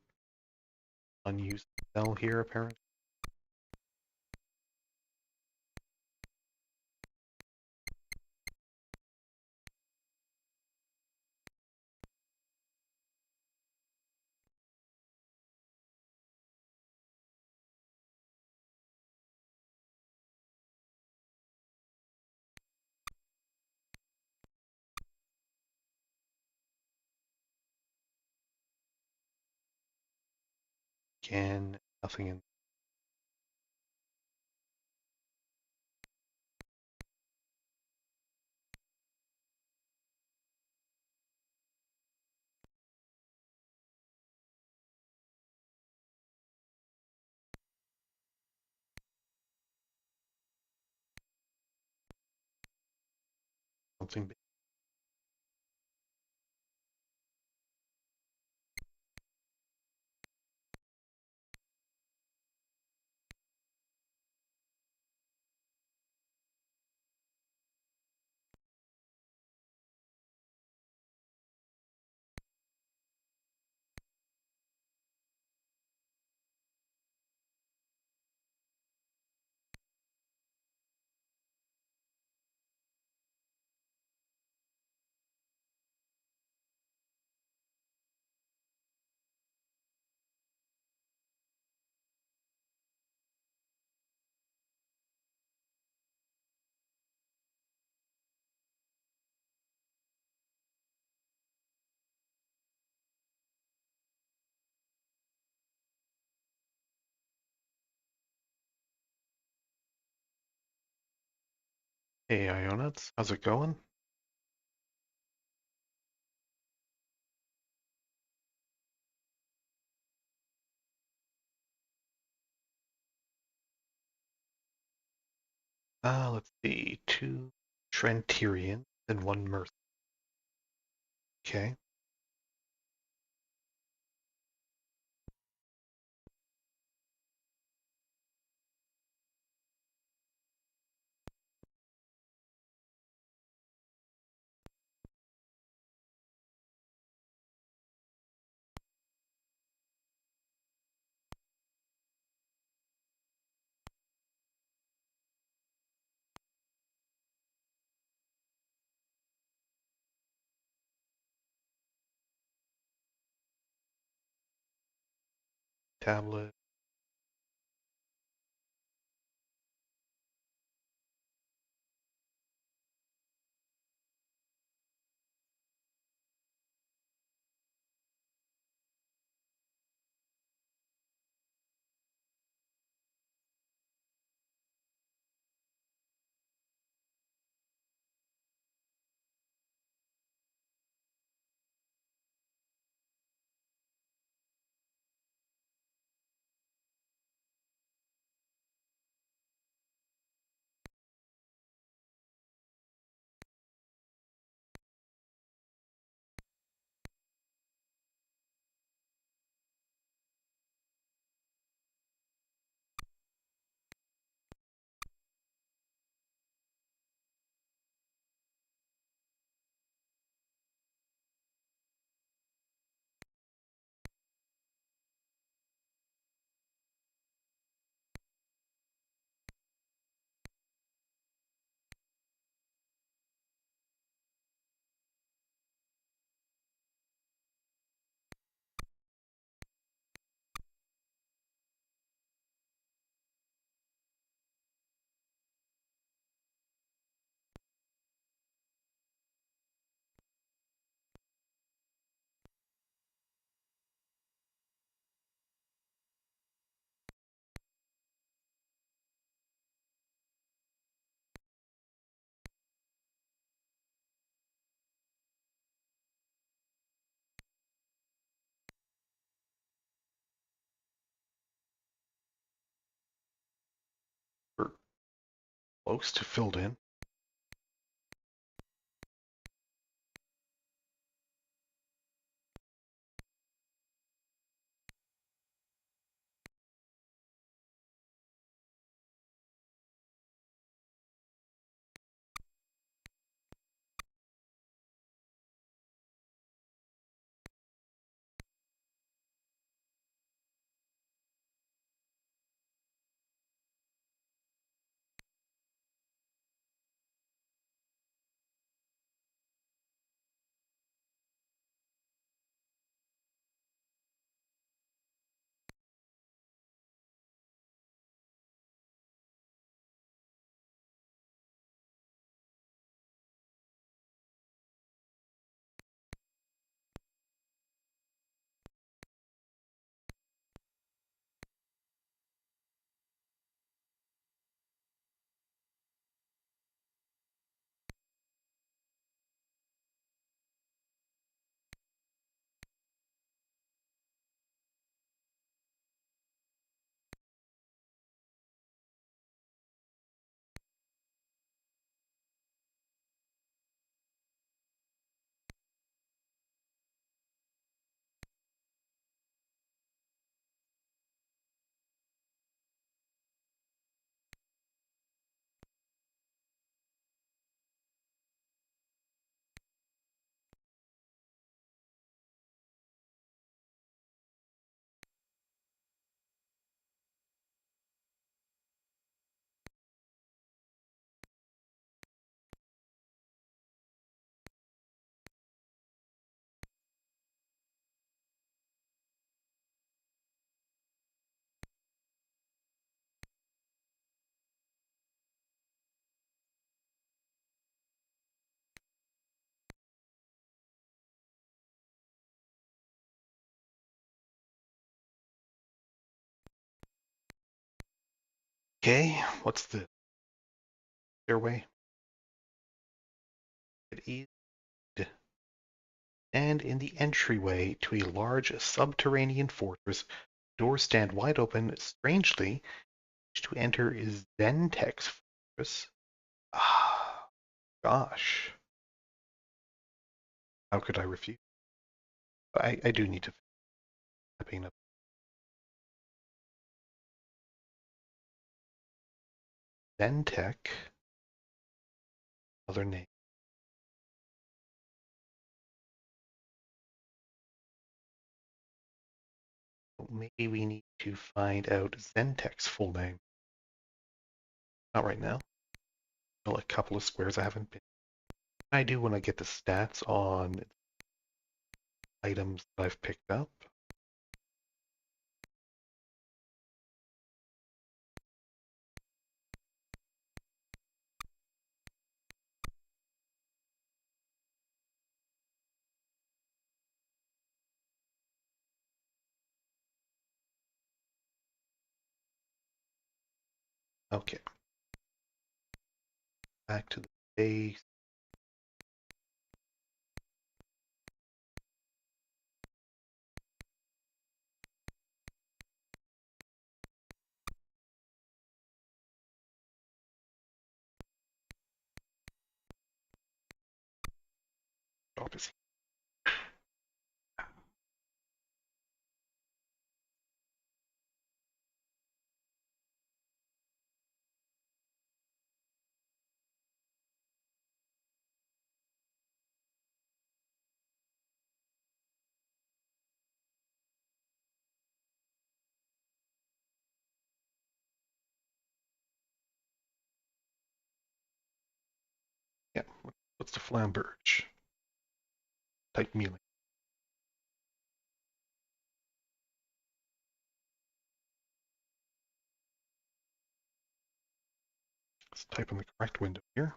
unused spell here, apparently. Again, nothing in. Something big. Hey, Ionets, how's it going? Let's see, two Trentirian and one Merc. Okay, tablet. We're close to filled in. Okay, what's the stairway? It is. And in the entryway to a large subterranean fortress, doors stand wide open. Strangely, to enter is Zentech's fortress. Ah, gosh. How could I refuse? I do need to finish up. Zentech, other name. Maybe we need to find out Zentech's full name. Not right now. Still a couple of squares I haven't been. I do when I get the stats on items that I've picked up. Okay, back to the base. Drop is yeah. What's the flamberge? Type melee. Let's type in the correct window here.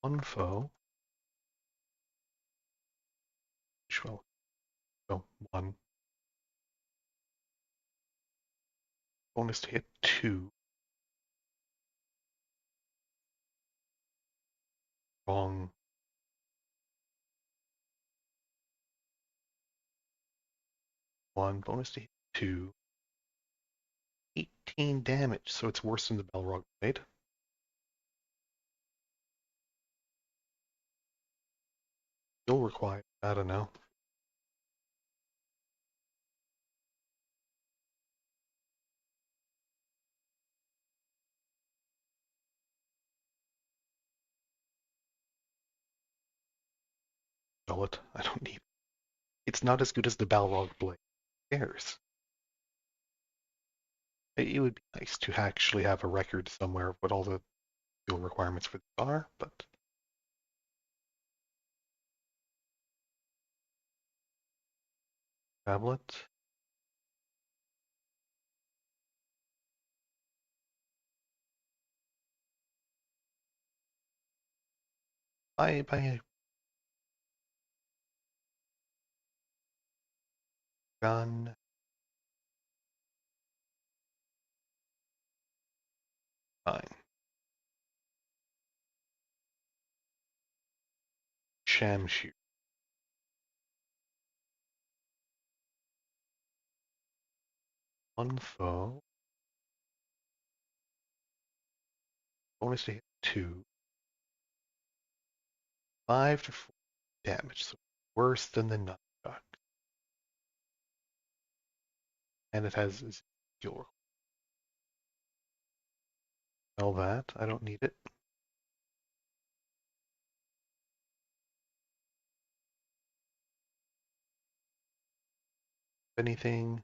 One foe. Well, so one. Bonus to hit 2. Wrong. 1. Bonus to hit 2. 18 damage, so it's worse than the Balrog Blade. Still required. I don't know. Sell it. I don't need it. It's not as good as the Balrog Blade. Who cares? It would be nice to actually have a record somewhere of what all the skill requirements for this are, but tablet. Buy a gun. Fine. Shamshu. One foe. Bonus to hit 2. 5 to 4 damage, so worse than the Nunchuck. And it has skill. Sell that. I don't need it. Anything.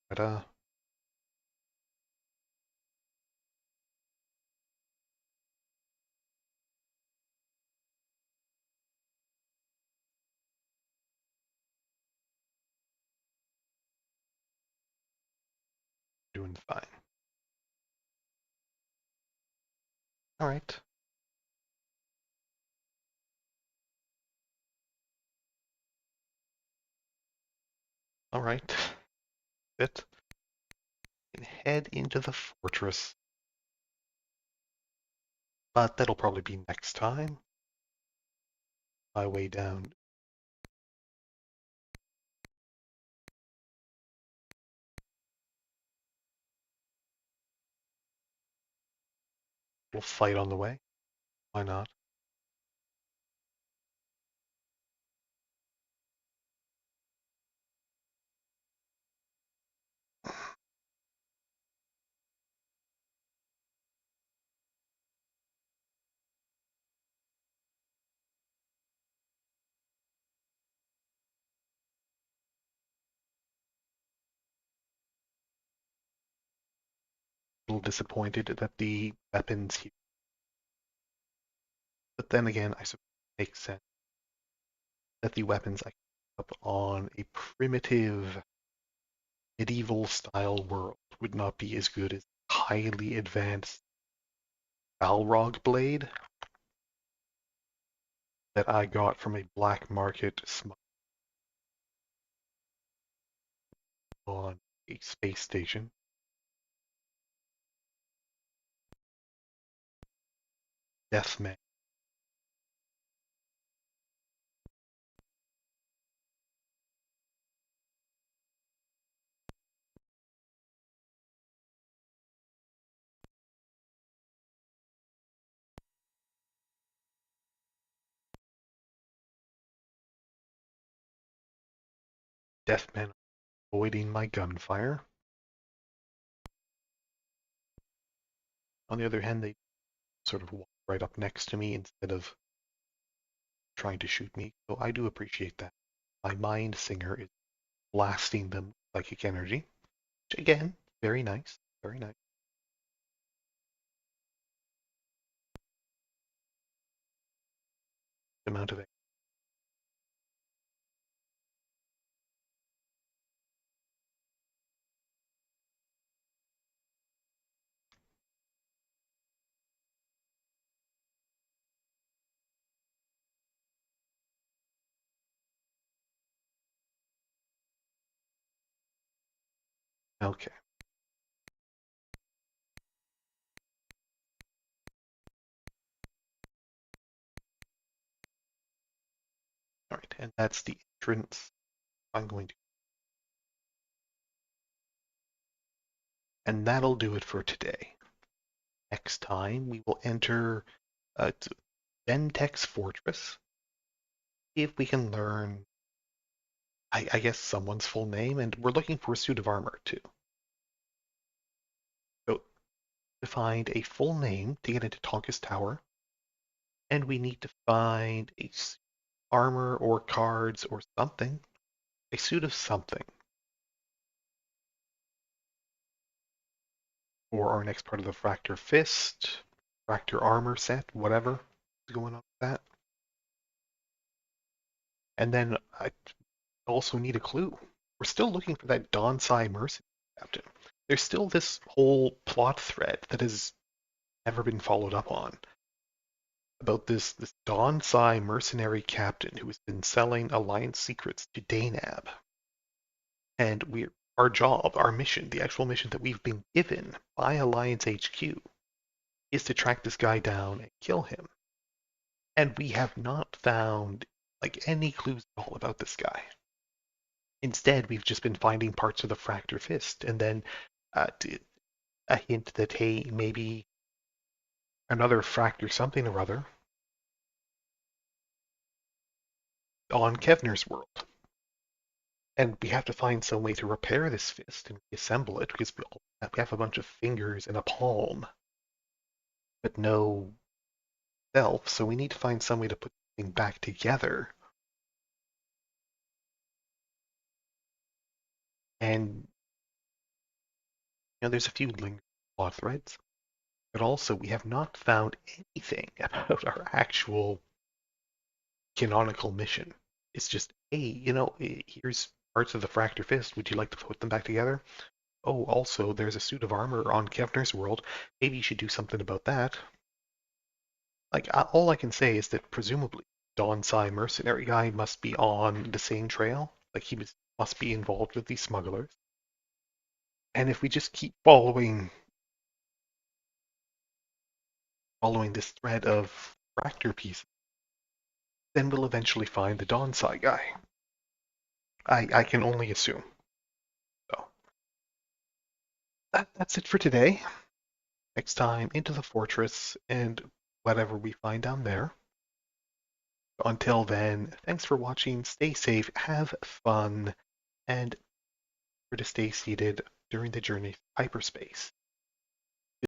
Ta-da. Doing fine. All right. All right. It. And head into the fortress. but that'll probably be next time. My way down. We'll fight on the way. Why not? A little disappointed that the weapons here. But then again, I suppose it makes sense that the weapons I pick up on a primitive medieval style world would not be as good as highly advanced Balrog blade that I got from a black market smuggle on a space station. Deathman. Deathman avoiding my gunfire. On the other hand, they sort of walk right up next to me instead of trying to shoot me, so I do appreciate that. My mind singer is blasting them with psychic energy, which again, very nice, very nice. Amount of it. Okay. All right, and that's the entrance. I'm going to, and that'll do it for today. Next time we will enter Ventek's fortress. See if we can learn, I guess, someone's full name, and we're looking for a suit of armor too. So to find a full name to get into Tonka's Tower, and we need to find a armor or cards or something, a suit of something for our next part of the Fractyr Fist, Fractyr armor set, whatever is going on with that. And then I also need a clue. We're still looking for that Donsai mercenary captain. There's still this whole plot thread that has never been followed up on about this Donsai mercenary captain who has been selling Alliance secrets to DAYNAB. And our job, our mission, the actual mission that we've been given by Alliance HQ is to track this guy down and kill him. And we have not found like any clues at all about this guy. Instead, we've just been finding parts of the Fractyr Fist, and then a hint that hey, maybe another Fractyr something or other on Kevner's world. And we have to find some way to repair this fist and reassemble it because we have a bunch of fingers and a palm, but no self. So we need to find some way to put the thing back together. And there's a few lingering plot threads, but also we have not found anything about our actual canonical mission. It's just, hey, here's parts of the Fractyr Fist. Would you like to put them back together? Oh, also, there's a suit of armor on Kevner's world. Maybe you should do something about that. Like, all I can say is that presumably Donsai mercenary guy must be on the same trail. Like, must be involved with these smugglers. And if we just keep following following this thread of Fractyr pieces, then we'll eventually find the Donsai guy. I can only assume. So that's it for today. Next time, into the fortress and whatever we find down there. Until then, thanks for watching. Stay safe, have fun, and remember to stay seated during the journey through hyperspace.